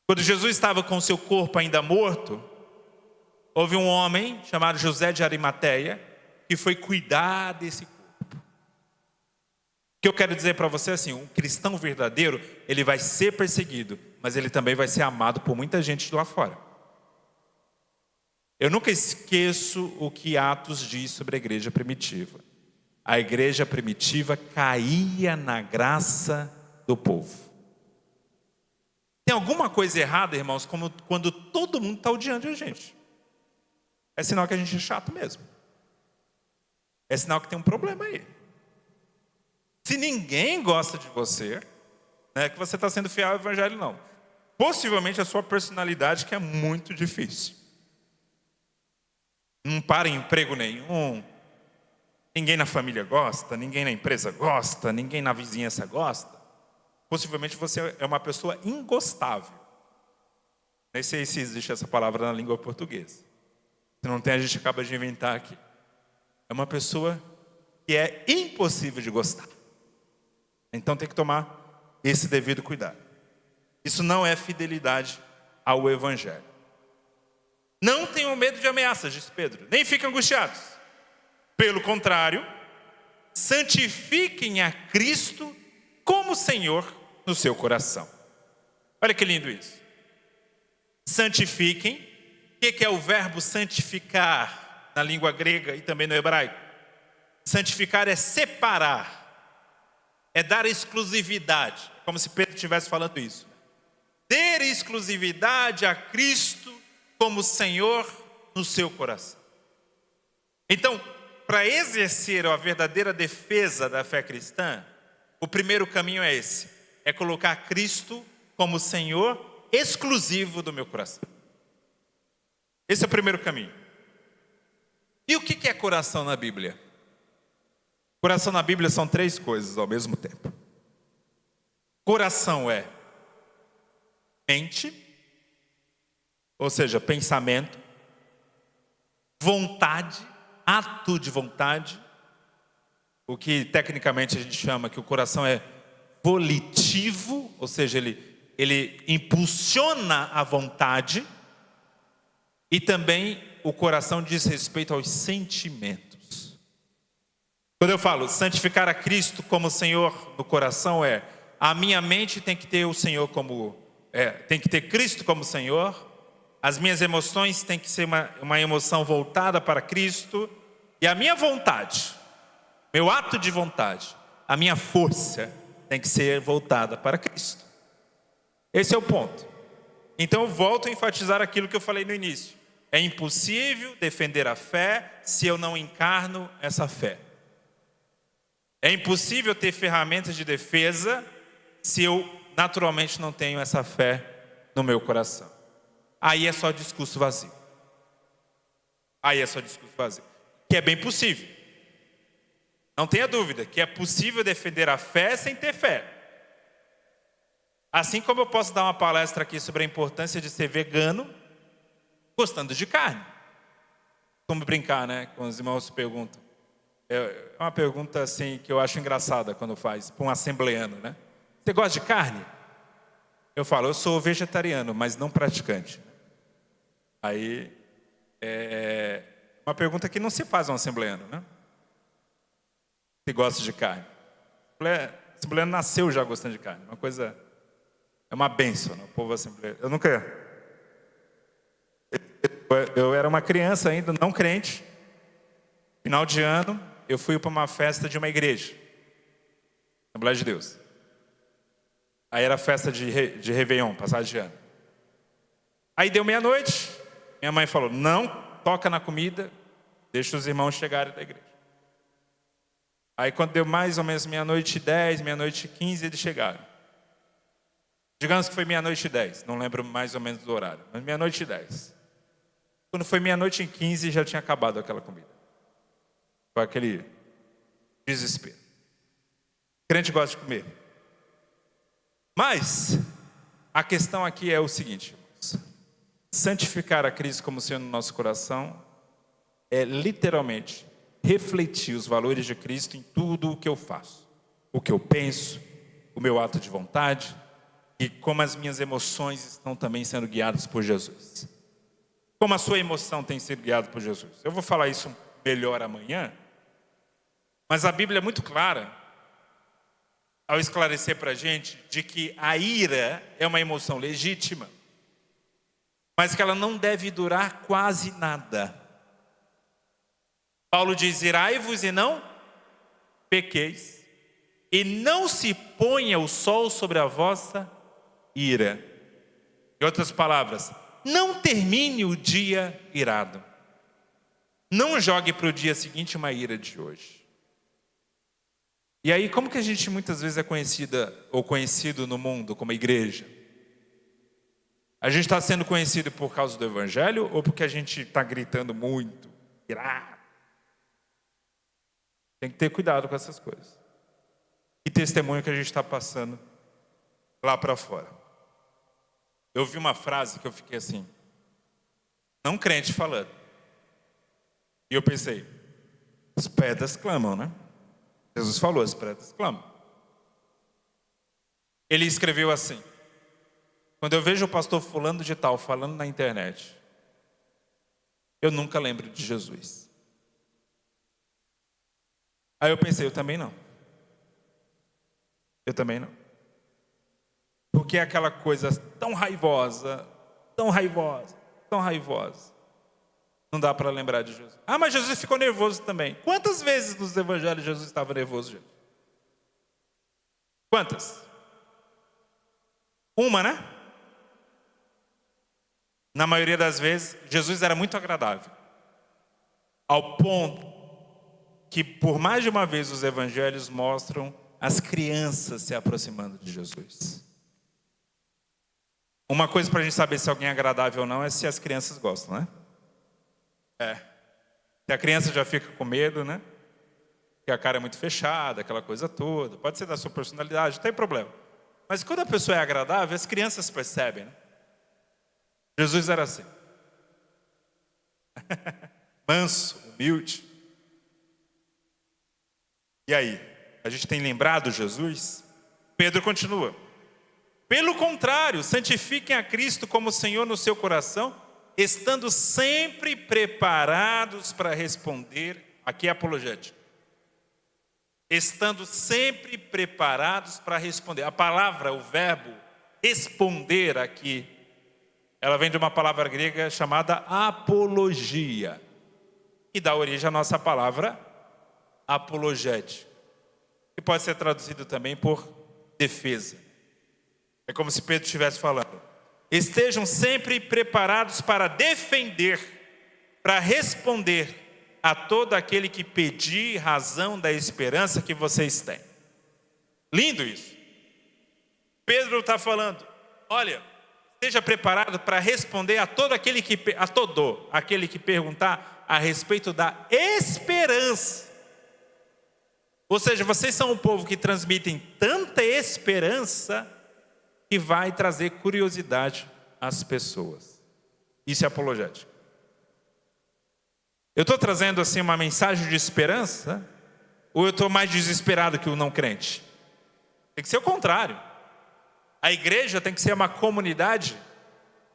Quando Jesus estava com seu corpo ainda morto, houve um homem chamado José de Arimateia que foi cuidar desse corpo. O que eu quero dizer para você é assim: um cristão verdadeiro, ele vai ser perseguido, mas ele também vai ser amado por muita gente lá fora. Eu nunca esqueço o que Atos diz sobre a igreja primitiva. A igreja primitiva caía na graça do povo. Tem alguma coisa errada, irmãos, como quando todo mundo está odiando a gente. É sinal que a gente é chato mesmo. É sinal que tem um problema aí. Se ninguém gosta de você, não é que você está sendo fiel ao evangelho, não. Possivelmente a sua personalidade que é muito difícil. Não para em emprego nenhum. Ninguém na família gosta, ninguém na empresa gosta, ninguém na vizinhança gosta. Possivelmente você é uma pessoa ingostável. Nem sei se existe essa palavra na língua portuguesa. Se não tem, a gente acaba de inventar aqui. É uma pessoa que é impossível de gostar. Então tem que tomar esse devido cuidado. Isso não é fidelidade ao evangelho. Não tenham medo de ameaças, disse Pedro, nem fiquem angustiados. Pelo contrário, santifiquem a Cristo como Senhor no seu coração. Olha que lindo isso. Santifiquem. O que é o verbo santificar na língua grega e também no hebraico? Santificar é separar, é dar exclusividade, como se Pedro estivesse falando isso. Ter exclusividade a Cristo como Senhor no seu coração. Então, para exercer a verdadeira defesa da fé cristã, o primeiro caminho é esse: é colocar Cristo como Senhor exclusivo do meu coração. Esse é o primeiro caminho. E o que é coração na Bíblia? Coração na Bíblia são 3 coisas ao mesmo tempo. Coração é mente, ou seja, pensamento, vontade, ato de vontade, o que tecnicamente a gente chama que o coração é volitivo, ou seja, ele impulsiona a vontade, e também o coração diz respeito aos sentimentos. Quando eu falo santificar a Cristo como Senhor no coração, a minha mente tem que ter o Senhor tem que ter Cristo como Senhor, as minhas emoções têm que ser uma emoção voltada para Cristo, e a minha vontade, meu ato de vontade, a minha força tem que ser voltada para Cristo. Esse é o ponto. Então eu volto a enfatizar aquilo que eu falei no início. É impossível defender a fé se eu não encarno essa fé. É impossível ter ferramentas de defesa se eu naturalmente não tenho essa fé no meu coração. Aí é só discurso vazio. Que é bem possível. Não tenha dúvida que é possível defender a fé sem ter fé. Assim como eu posso dar uma palestra aqui sobre a importância de ser vegano, gostando de carne. Como brincar, né? Quando os irmãos perguntam. É uma pergunta assim que eu acho engraçada quando faz, para um assembleano, né? Você gosta de carne? Eu falo, eu sou vegetariano, mas não praticante. Aí, é uma pergunta que não se faz a um assembleano, né? Você gosta de carne? O assembleano nasceu já gostando de carne. Uma coisa, é uma bênção, né? O povo assembleano. Eu era uma criança ainda, não crente. Final de ano, eu fui para uma festa de uma igreja, Assembleia de Deus. Aí era festa de Réveillon, passagem de ano. Aí deu meia-noite, minha mãe falou, não toca na comida, deixa os irmãos chegarem da igreja. Aí quando deu mais ou menos 00:10, 00:15, eles chegaram. Digamos que foi 00:10, não lembro mais ou menos do horário, mas 00:10. Quando foi 00:15, já tinha acabado aquela comida. Foi aquele desespero. O crente gosta de comer. Mas a questão aqui é o seguinte, irmãos. Santificar a Cristo como Senhor no nosso coração é literalmente refletir os valores de Cristo em tudo o que eu faço. O que eu penso, o meu ato de vontade e como as minhas emoções estão também sendo guiadas por Jesus. Como a sua emoção tem sido guiada por Jesus. Eu vou falar isso melhor amanhã, mas a Bíblia é muito clara ao esclarecer para a gente de que a ira é uma emoção legítima, mas que ela não deve durar quase nada. Paulo diz, irai-vos e não pequeis, e não se ponha o sol sobre a vossa ira. Em outras palavras, não termine o dia irado. Não jogue para o dia seguinte uma ira de hoje. E aí, como que a gente muitas vezes é conhecido no mundo como igreja? A gente está sendo conhecido por causa do Evangelho ou porque a gente está gritando muito, irado? Tem que ter cuidado com essas coisas. Que testemunho que a gente está passando lá para fora. Eu ouvi uma frase que eu fiquei assim, não crente falando. E eu pensei, as pedras clamam, né? Jesus falou, as pedras clamam. Ele escreveu assim, quando eu vejo o pastor fulano de tal falando na internet, eu nunca lembro de Jesus. Aí eu pensei, eu também não. Eu também não. Porque é aquela coisa tão raivosa, tão raivosa, tão raivosa. Não dá para lembrar de Jesus. Ah, mas Jesus ficou nervoso também. Quantas vezes nos evangelhos Jesus estava nervoso, gente? Quantas? Uma, né? Na maioria das vezes, Jesus era muito agradável. Ao ponto que, por mais de uma vez, os evangelhos mostram as crianças se aproximando de Jesus. Uma coisa para a gente saber se alguém é agradável ou não é se as crianças gostam, né? Se a criança já fica com medo, né? Que a cara é muito fechada, aquela coisa toda. Pode ser da sua personalidade, não tem problema. Mas quando a pessoa é agradável, as crianças percebem, né? Jesus era assim. Manso, humilde. E aí? A gente tem lembrado Jesus? Pedro continua. Pelo contrário, santifiquem a Cristo como Senhor no seu coração, estando sempre preparados para responder. Aqui é apologética. Estando sempre preparados para responder. A palavra, o verbo responder aqui, ela vem de uma palavra grega chamada apologia, que dá origem à nossa palavra apologética, que pode ser traduzido também por defesa. É como se Pedro estivesse falando: estejam sempre preparados para defender, para responder a todo aquele que pedir razão da esperança que vocês têm. Lindo isso. Pedro está falando: olha, esteja preparado para responder a todo aquele que perguntar a respeito da esperança. Ou seja, vocês são um povo que transmitem tanta esperança que vai trazer curiosidade às pessoas. Isso é apologética. Eu estou trazendo assim uma mensagem de esperança, ou eu estou mais desesperado que o não crente? Tem que ser o contrário. A igreja tem que ser uma comunidade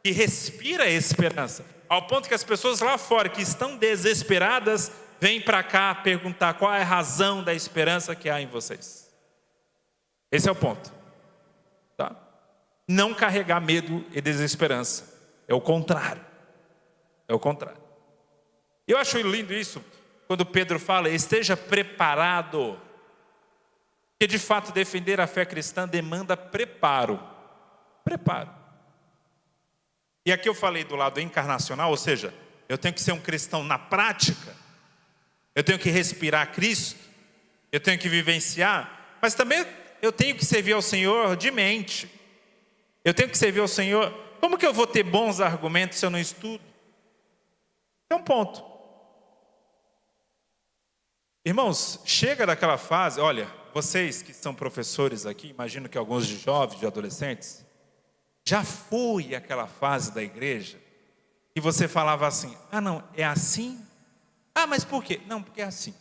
que respira esperança, ao ponto que as pessoas lá fora que estão desesperadas vêm para cá perguntar qual é a razão da esperança que há em vocês. Esse é o ponto, tá? Não carregar medo e desesperança, é o contrário. É o contrário. Eu acho lindo isso quando Pedro fala: esteja preparado. Porque de fato defender a fé cristã demanda preparo. Preparo. E aqui eu falei do lado encarnacional, ou seja, eu tenho que ser um cristão na prática, eu tenho que respirar Cristo, eu tenho que vivenciar, mas também eu tenho que servir ao Senhor de mente. Eu tenho que servir ao Senhor. Como que eu vou ter bons argumentos se eu não estudo? É um ponto. Irmãos, chega daquela fase, olha, vocês que são professores aqui, imagino que alguns de jovens, de adolescentes, já foi aquela fase da igreja que você falava assim: ah não, é assim? Ah, mas por quê? Não, porque é assim.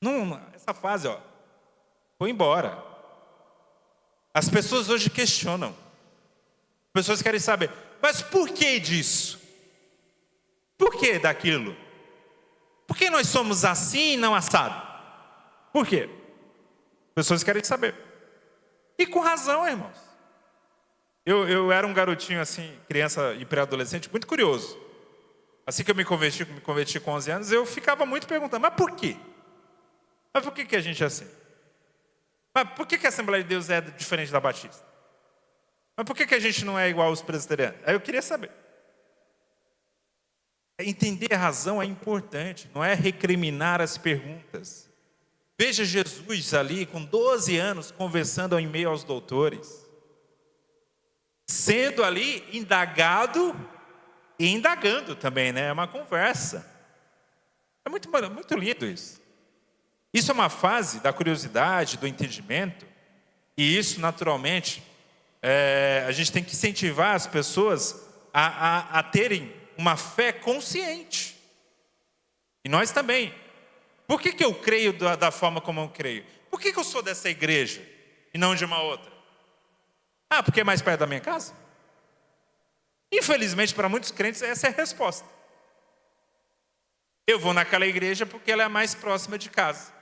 Não, essa fase, foi embora. As pessoas hoje questionam. As pessoas querem saber: mas por que disso? Por que daquilo? Por que nós somos assim e não assado? Por quê? As pessoas querem saber. E com razão, irmãos. Eu era um garotinho assim, criança e pré-adolescente, muito curioso. Assim que eu me converti com 11 anos, eu ficava muito perguntando: mas por quê? Mas por que a gente é assim? Mas por que a Assembleia de Deus é diferente da Batista? Mas por que a gente não é igual aos presbiterianos? Aí eu queria saber. Entender a razão é importante, não é recriminar as perguntas. Veja Jesus ali com 12 anos conversando em meio aos doutores, sendo ali indagado e indagando também, né? É uma conversa. É muito lindo isso. Isso é uma fase da curiosidade, do entendimento, e isso naturalmente a gente tem que incentivar as pessoas a terem uma fé consciente. E nós também. Por que eu creio da forma como eu creio? Por que eu sou dessa igreja e não de uma outra? Ah, porque é mais perto da minha casa? Infelizmente, para muitos crentes, essa é a resposta. Eu vou naquela igreja porque ela é a mais próxima de casa.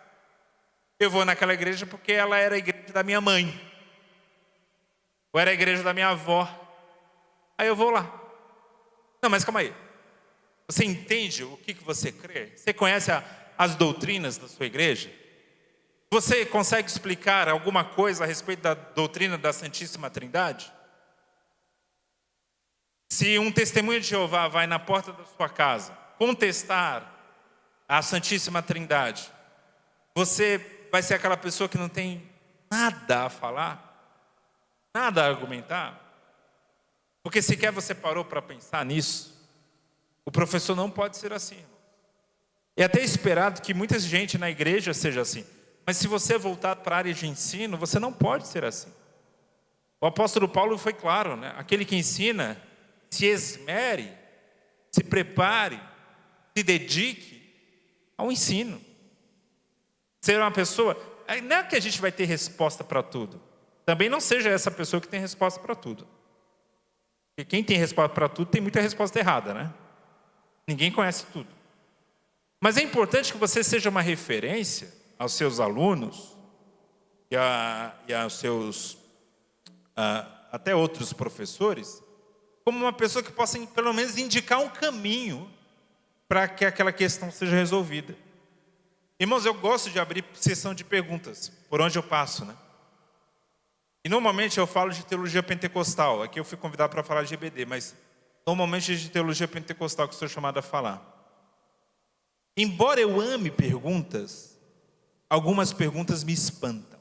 Eu vou naquela igreja porque ela era a igreja da minha mãe. Ou era a igreja da minha avó. Aí eu vou lá. Não, mas calma aí. Você entende o que você crê? Você conhece as doutrinas da sua igreja? Você consegue explicar alguma coisa a respeito da doutrina da Santíssima Trindade? Se um testemunho de Jeová vai na porta da sua casa contestar a Santíssima Trindade, você vai ser aquela pessoa que não tem nada a falar, nada a argumentar? Porque sequer você parou para pensar nisso. O professor não pode ser assim, irmão. É até esperado que muita gente na igreja seja assim. Mas se você voltar para a área de ensino, você não pode ser assim. O apóstolo Paulo foi claro, né? Aquele que ensina, se esmere, se prepare, se dedique ao ensino. Ser uma pessoa, não é que a gente vai ter resposta para tudo. Também não seja essa pessoa que tem resposta para tudo. Porque quem tem resposta para tudo tem muita resposta errada, né? Ninguém conhece tudo. Mas é importante que você seja uma referência aos seus alunos e aos seus até outros professores, como uma pessoa que possa pelo menos indicar um caminho para que aquela questão seja resolvida. Irmãos, eu gosto de abrir sessão de perguntas por onde eu passo, né? E normalmente eu falo de teologia pentecostal. Aqui eu fui convidado para falar de EBD, mas normalmente é de teologia pentecostal que eu sou chamado a falar. Embora eu ame perguntas, algumas perguntas me espantam.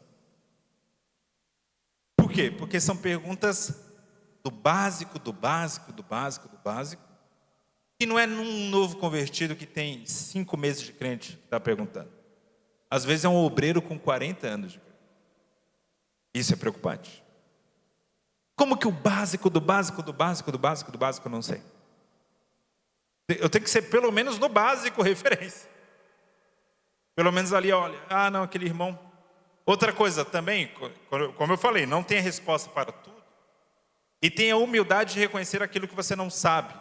Por quê? Porque são perguntas do básico, do básico, do básico, do básico, que não é num novo convertido que tem 5 meses de crente que está perguntando. Às vezes é um obreiro com 40 anos de crente. Isso é preocupante. Como que o básico do básico do básico do básico do básico eu não sei? Eu tenho que ser pelo menos no básico referência. Pelo menos ali, olha, não, aquele irmão. Outra coisa também, como eu falei, não tem a resposta para tudo. E tenha a humildade de reconhecer aquilo que você não sabe.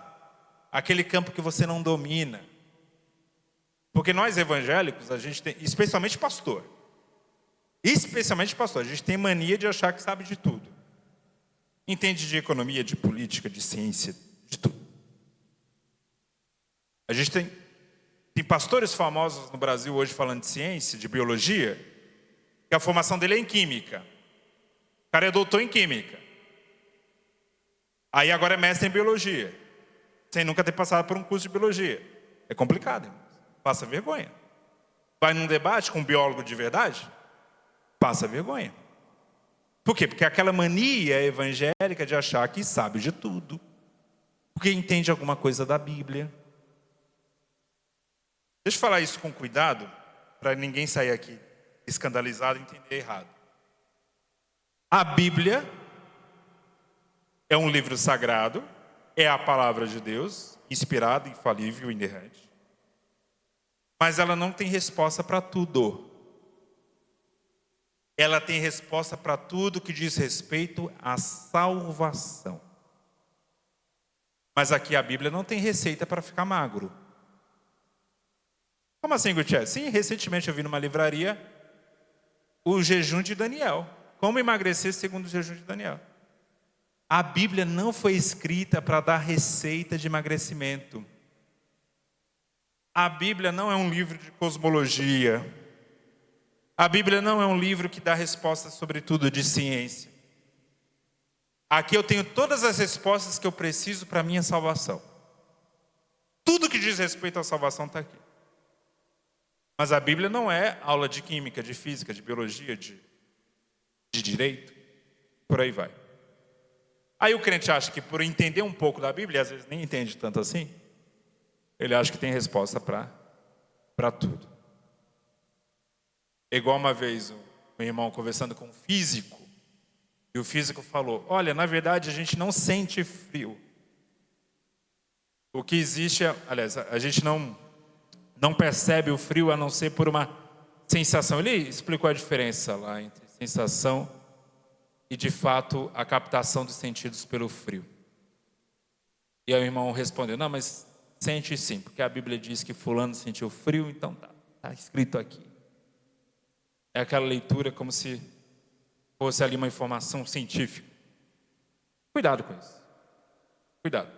Aquele campo que você não domina. Porque nós evangélicos, a gente tem, especialmente pastor, a gente tem mania de achar que sabe de tudo. Entende de economia, de política, de ciência, de tudo. A gente tem pastores famosos no Brasil hoje falando de ciência, de biologia, que a formação dele é em química. O cara é doutor em química. Aí agora é mestre em biologia, sem nunca ter passado por um curso de biologia. É complicado, irmãos. Passa vergonha. Vai num debate com um biólogo de verdade, passa vergonha. Por quê? Porque aquela mania evangélica de achar que sabe de tudo, porque entende alguma coisa da Bíblia. Deixa eu falar isso com cuidado, para ninguém sair aqui escandalizado e entender errado. A Bíblia é um livro sagrado, é a palavra de Deus, inspirada, infalível, inerrante. Mas ela não tem resposta para tudo. Ela tem resposta para tudo que diz respeito à salvação. Mas aqui a Bíblia não tem receita para ficar magro. Como assim, Gutierrez? Sim, recentemente eu vi numa livraria o jejum de Daniel. Como emagrecer segundo o jejum de Daniel. A Bíblia não foi escrita para dar receita de emagrecimento. A Bíblia não é um livro de cosmologia. A Bíblia não é um livro que dá respostas sobre tudo de ciência. Aqui eu tenho todas as respostas que eu preciso para a minha salvação. Tudo que diz respeito à salvação está aqui. Mas a Bíblia não é aula de química, de física, de biologia, de direito. Por aí vai. Aí o crente acha que por entender um pouco da Bíblia, às vezes nem entende tanto assim, ele acha que tem resposta para tudo. É igual uma vez um irmão conversando com um físico, e o físico falou, olha, na verdade a gente não sente frio. O que existe, aliás, a gente não percebe o frio a não ser por uma sensação. Ele explicou a diferença lá entre sensação e, de fato, a captação dos sentidos pelo frio. E aí o irmão respondeu: não, mas sente sim, porque a Bíblia diz que fulano sentiu frio, então tá escrito aqui. É aquela leitura como se fosse ali uma informação científica. Cuidado com isso. Cuidado.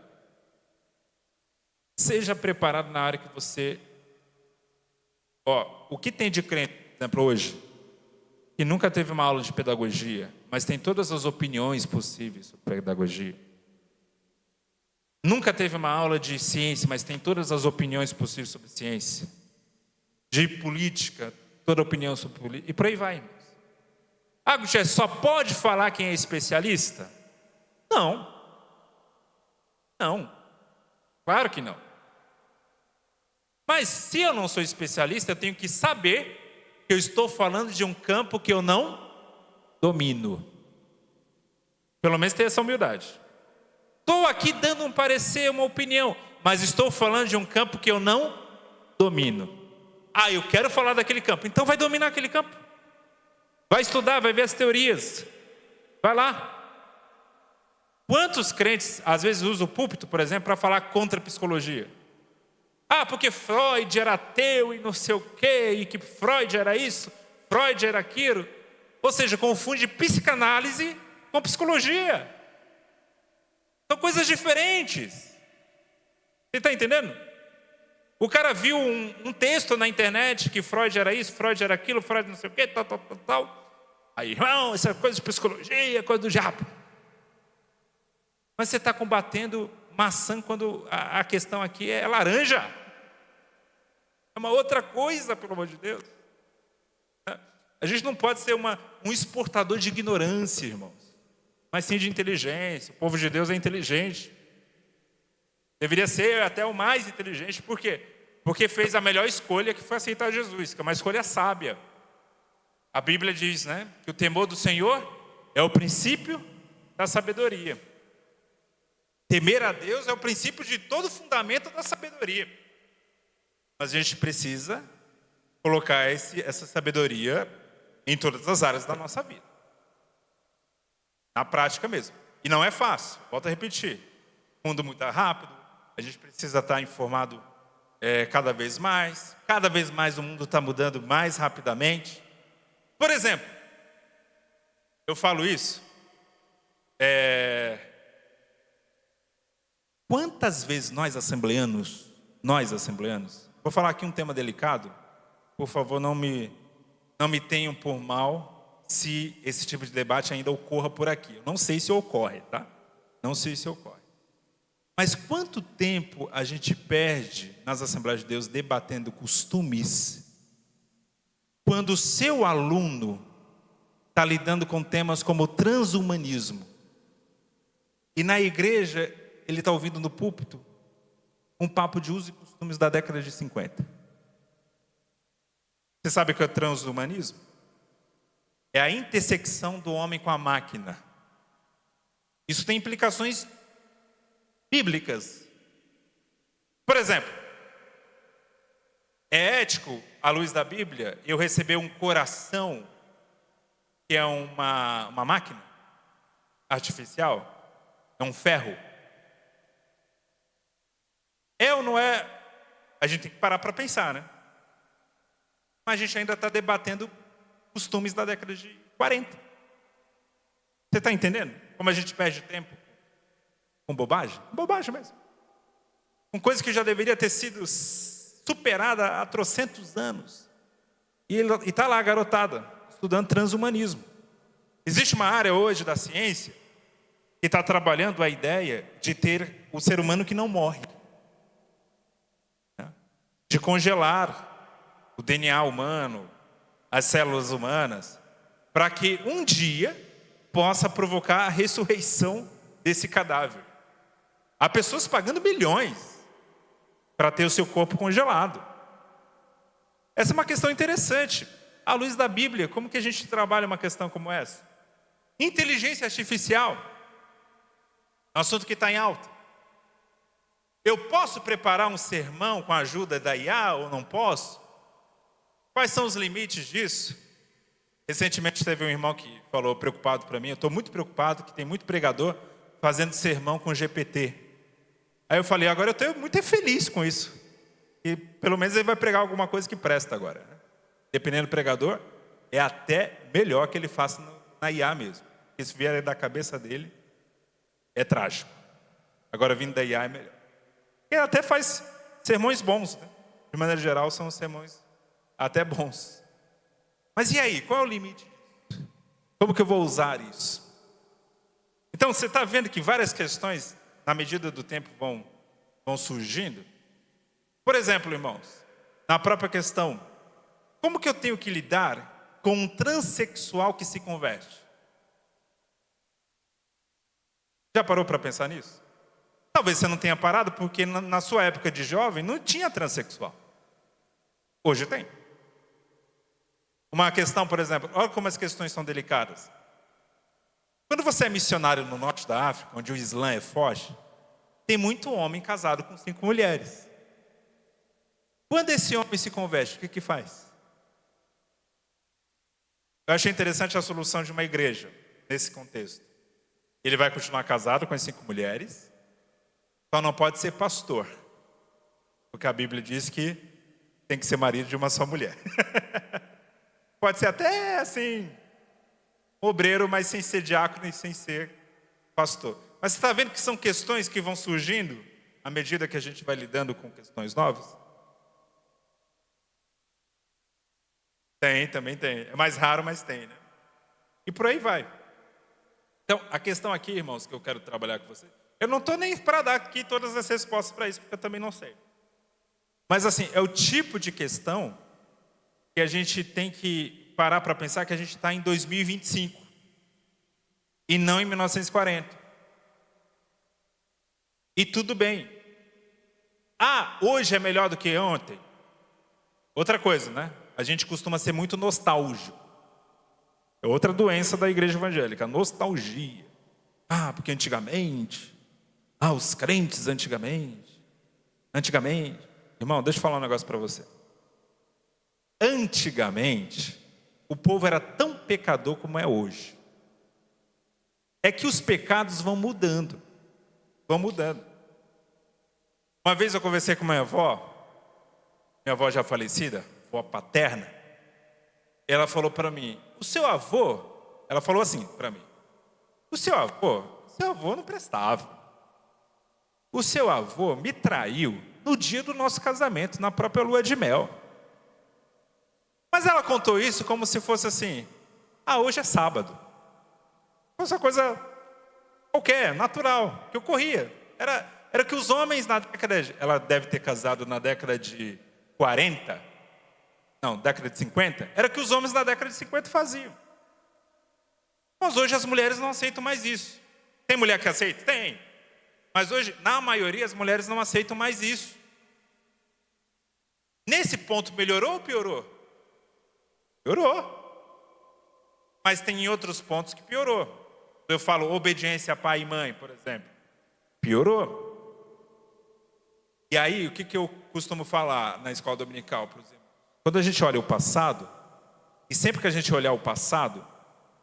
Seja preparado na área que você... o que tem de crente, por exemplo, hoje, que nunca teve uma aula de pedagogia, mas tem todas as opiniões possíveis sobre pedagogia. Nunca teve uma aula de ciência, mas tem todas as opiniões possíveis sobre ciência. De política, toda opinião sobre política. E por aí vai, irmãos. Gutierrez, só pode falar quem é especialista? Não. Não. Claro que não. Mas se eu não sou especialista, eu tenho que saber que eu estou falando de um campo que eu não domino. Pelo menos ter essa humildade. Estou aqui dando um parecer, uma opinião, mas estou falando de um campo que eu não domino. Eu quero falar daquele campo. Então vai dominar aquele campo. Vai estudar, vai ver as teorias. Vai lá. Quantos crentes, às vezes, usam o púlpito, por exemplo, para falar contra a psicologia? Porque Freud era ateu e não sei o quê, e que Freud era isso, Freud era aquilo. Ou seja, confunde psicanálise com psicologia. São coisas diferentes. Você está entendendo? O cara viu um texto na internet que Freud era isso, Freud era aquilo, Freud não sei o quê, tal. Aí, irmão, essa coisa de psicologia, coisa do diabo. Mas você está combatendo maçã quando a questão aqui é laranja. É uma outra coisa, pelo amor de Deus. A gente não pode ser um exportador de ignorância, irmãos, mas sim de inteligência. O povo de Deus é inteligente. Deveria ser até o mais inteligente. Por quê? Porque fez a melhor escolha, que foi aceitar Jesus, que é uma escolha sábia. A Bíblia diz, que o temor do Senhor é o princípio da sabedoria. Temer a Deus é o princípio de todo o fundamento da sabedoria. Mas a gente precisa colocar essa sabedoria em todas as áreas da nossa vida. Na prática mesmo. E não é fácil, volto a repetir. O mundo muito rápido, a gente precisa estar informado cada vez mais. Cada vez mais o mundo está mudando mais rapidamente. Por exemplo, eu falo isso. Quantas vezes nós assembleanos, vou falar aqui um tema delicado, por favor, não me tenham por mal se esse tipo de debate ainda ocorra por aqui. Eu não sei se ocorre, tá? Não sei se ocorre. Mas quanto tempo a gente perde nas Assembleias de Deus debatendo costumes, quando o seu aluno está lidando com temas como transhumanismo, e na igreja ele está ouvindo no púlpito um papo de usos e costumes da década de 50. Você sabe o que é transhumanismo? É a intersecção do homem com a máquina. Isso tem implicações bíblicas. Por exemplo, é ético, à luz da Bíblia, eu receber um coração que é uma máquina artificial? É um ferro? É ou não é? A gente tem que parar para pensar, Mas a gente ainda está debatendo costumes da década de 40. Você está entendendo? Como a gente perde tempo com bobagem? Bobagem mesmo. Com coisa que já deveria ter sido superada há trocentos anos. E está lá a garotada, estudando transhumanismo. Existe uma área hoje da ciência que está trabalhando a ideia de ter o ser humano que não morre. De congelar o DNA humano, as células humanas, para que um dia possa provocar a ressurreição desse cadáver. Há pessoas pagando milhões para ter o seu corpo congelado. Essa é uma questão interessante. À luz da Bíblia, como que a gente trabalha uma questão como essa? Inteligência artificial, um assunto que está em alta. Eu posso preparar um sermão com a ajuda da IA ou não posso? Quais são os limites disso? Recentemente teve um irmão que falou preocupado para mim. Eu estou muito preocupado que tem muito pregador fazendo sermão com GPT. Aí eu falei, agora eu estou muito feliz com isso. E pelo menos ele vai pregar alguma coisa que presta agora, né? Dependendo do pregador, é até melhor que ele faça na IA mesmo. Porque se vier da cabeça dele, é trágico. Agora vindo da IA é melhor. Ele até faz sermões bons, né? De maneira geral, são sermões até bons. Mas e aí, qual é o limite disso? Como que eu vou usar isso? Então, você está vendo que várias questões, na medida do tempo, vão surgindo. Por exemplo, irmãos, na própria questão, como que eu tenho que lidar com um transexual que se converte? Já parou para pensar nisso? Talvez você não tenha parado, porque na sua época de jovem não tinha transexual. Hoje tem. Uma questão, por exemplo, olha como as questões são delicadas. Quando você é missionário no norte da África, onde o Islã é forte, tem muito homem casado com 5 mulheres. Quando esse homem se converte, o que faz? Eu achei interessante a solução de uma igreja, nesse contexto. Ele vai continuar casado com as 5 mulheres, só não pode ser pastor. Porque a Bíblia diz que tem que ser marido de uma só mulher. Pode ser até assim, obreiro, mas sem ser diácono e sem ser pastor. Mas você está vendo que são questões que vão surgindo à medida que a gente vai lidando com questões novas? Tem, também tem. É mais raro, mas tem, né? E por aí vai. Então, a questão aqui, irmãos, que eu quero trabalhar com vocês, eu não estou nem para dar aqui todas as respostas para isso, porque eu também não sei. Mas assim, é o tipo de questão que a gente tem que parar para pensar que a gente está em 2025 e não em 1940. E tudo bem. Hoje é melhor do que ontem. Outra coisa, né? A gente costuma ser muito nostálgico. É outra doença da igreja evangélica, nostalgia. Porque antigamente, os crentes antigamente. Irmão, deixa eu falar um negócio para você. Antigamente, o povo era tão pecador como é hoje. É que os pecados vão mudando. Uma vez eu conversei com minha avó já falecida, avó paterna. Ela falou para mim, o seu avô, ela falou assim para mim, seu avô não prestava. O seu avô me traiu no dia do nosso casamento, na própria lua de mel. Mas ela contou isso como se fosse assim, hoje é sábado. Fosse uma coisa qualquer, natural, que ocorria. Era que os homens ela deve ter casado na década de 40, não, década de 50, era que os homens na década de 50 faziam. Mas hoje as mulheres não aceitam mais isso. Tem mulher que aceita? Tem. Mas hoje, na maioria, as mulheres não aceitam mais isso. Nesse ponto, melhorou ou piorou? Piorou. Mas tem outros pontos que piorou. Eu falo obediência a pai e mãe, por exemplo. Piorou. E aí, o que eu costumo falar na escola dominical, por exemplo? Quando a gente olha o passado, e sempre que a gente olhar o passado,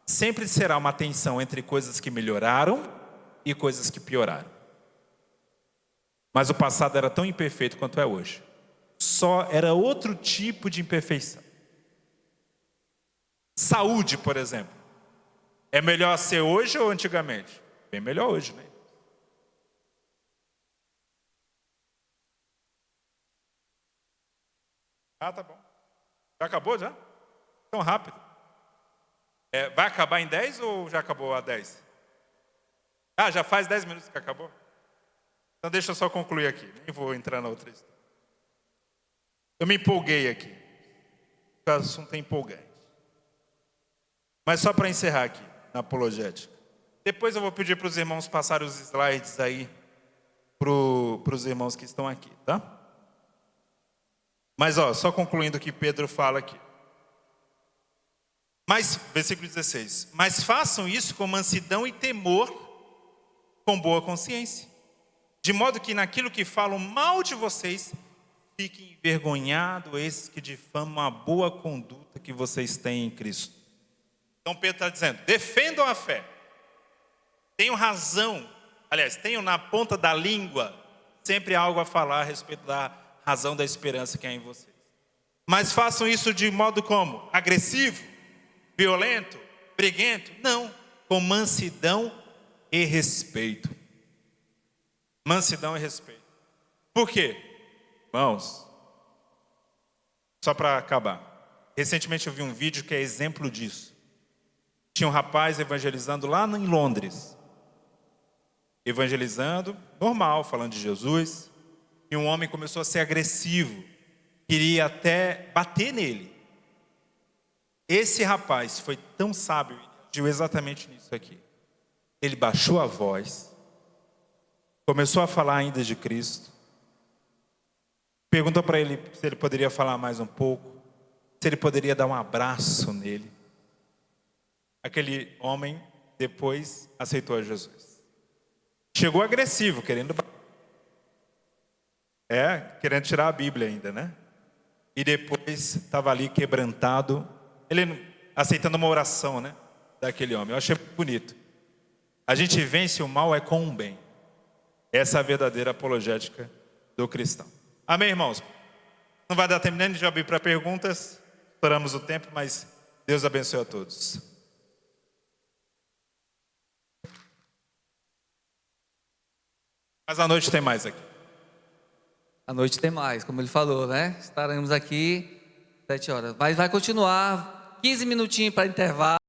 sempre será uma tensão entre coisas que melhoraram e coisas que pioraram. Mas o passado era tão imperfeito quanto é hoje. Só era outro tipo de imperfeição. Saúde, por exemplo. É melhor ser hoje ou antigamente? Bem melhor hoje, né? Tá bom. Já acabou já? Tão rápido. Vai acabar em 10 ou já acabou a 10? Já faz 10 minutos que acabou? Então deixa eu só concluir aqui. Nem vou entrar na outra história. Eu me empolguei aqui. O assunto é empolgante. Mas só para encerrar aqui, na apologética. Depois eu vou pedir para os irmãos passarem os slides aí para os irmãos que estão aqui, tá? Mas só concluindo o que Pedro fala aqui. Mas, versículo 16. Mas façam isso com mansidão e temor, com boa consciência. De modo que naquilo que falam mal de vocês, fiquem envergonhados esses que difamam a boa conduta que vocês têm em Cristo. Então Pedro está dizendo, defendam a fé. Tenham razão. Aliás, tenham na ponta da língua sempre há algo a falar a respeito da razão da esperança que há em vocês. Mas façam isso de modo como? Agressivo? Violento? Briguento? Não, com mansidão e respeito. Mansidão e respeito. Por quê? Irmãos, só para acabar. Recentemente eu vi um vídeo que é exemplo disso. Tinha um rapaz evangelizando lá em Londres. Evangelizando, normal, falando de Jesus. E um homem começou a ser agressivo. Queria até bater nele. Esse rapaz foi tão sábio e agiu exatamente nisso aqui. Ele baixou a voz. Começou a falar ainda de Cristo. Perguntou para ele se ele poderia falar mais um pouco. Se ele poderia dar um abraço nele. Aquele homem depois aceitou a Jesus. Chegou agressivo, querendo tirar a Bíblia ainda, né? E depois estava ali quebrantado, ele aceitando uma oração, né? Daquele homem. Eu achei bonito. A gente vence o mal é com o bem. Essa é a verdadeira apologética do cristão. Amém, irmãos? Não vai dar tempo nem de abrir para perguntas. Estouramos o tempo, mas Deus abençoe a todos. Mas à noite tem mais aqui. À noite tem mais, como ele falou, né? Estaremos aqui 7 horas. Mas vai continuar 15 minutinhos para intervalo.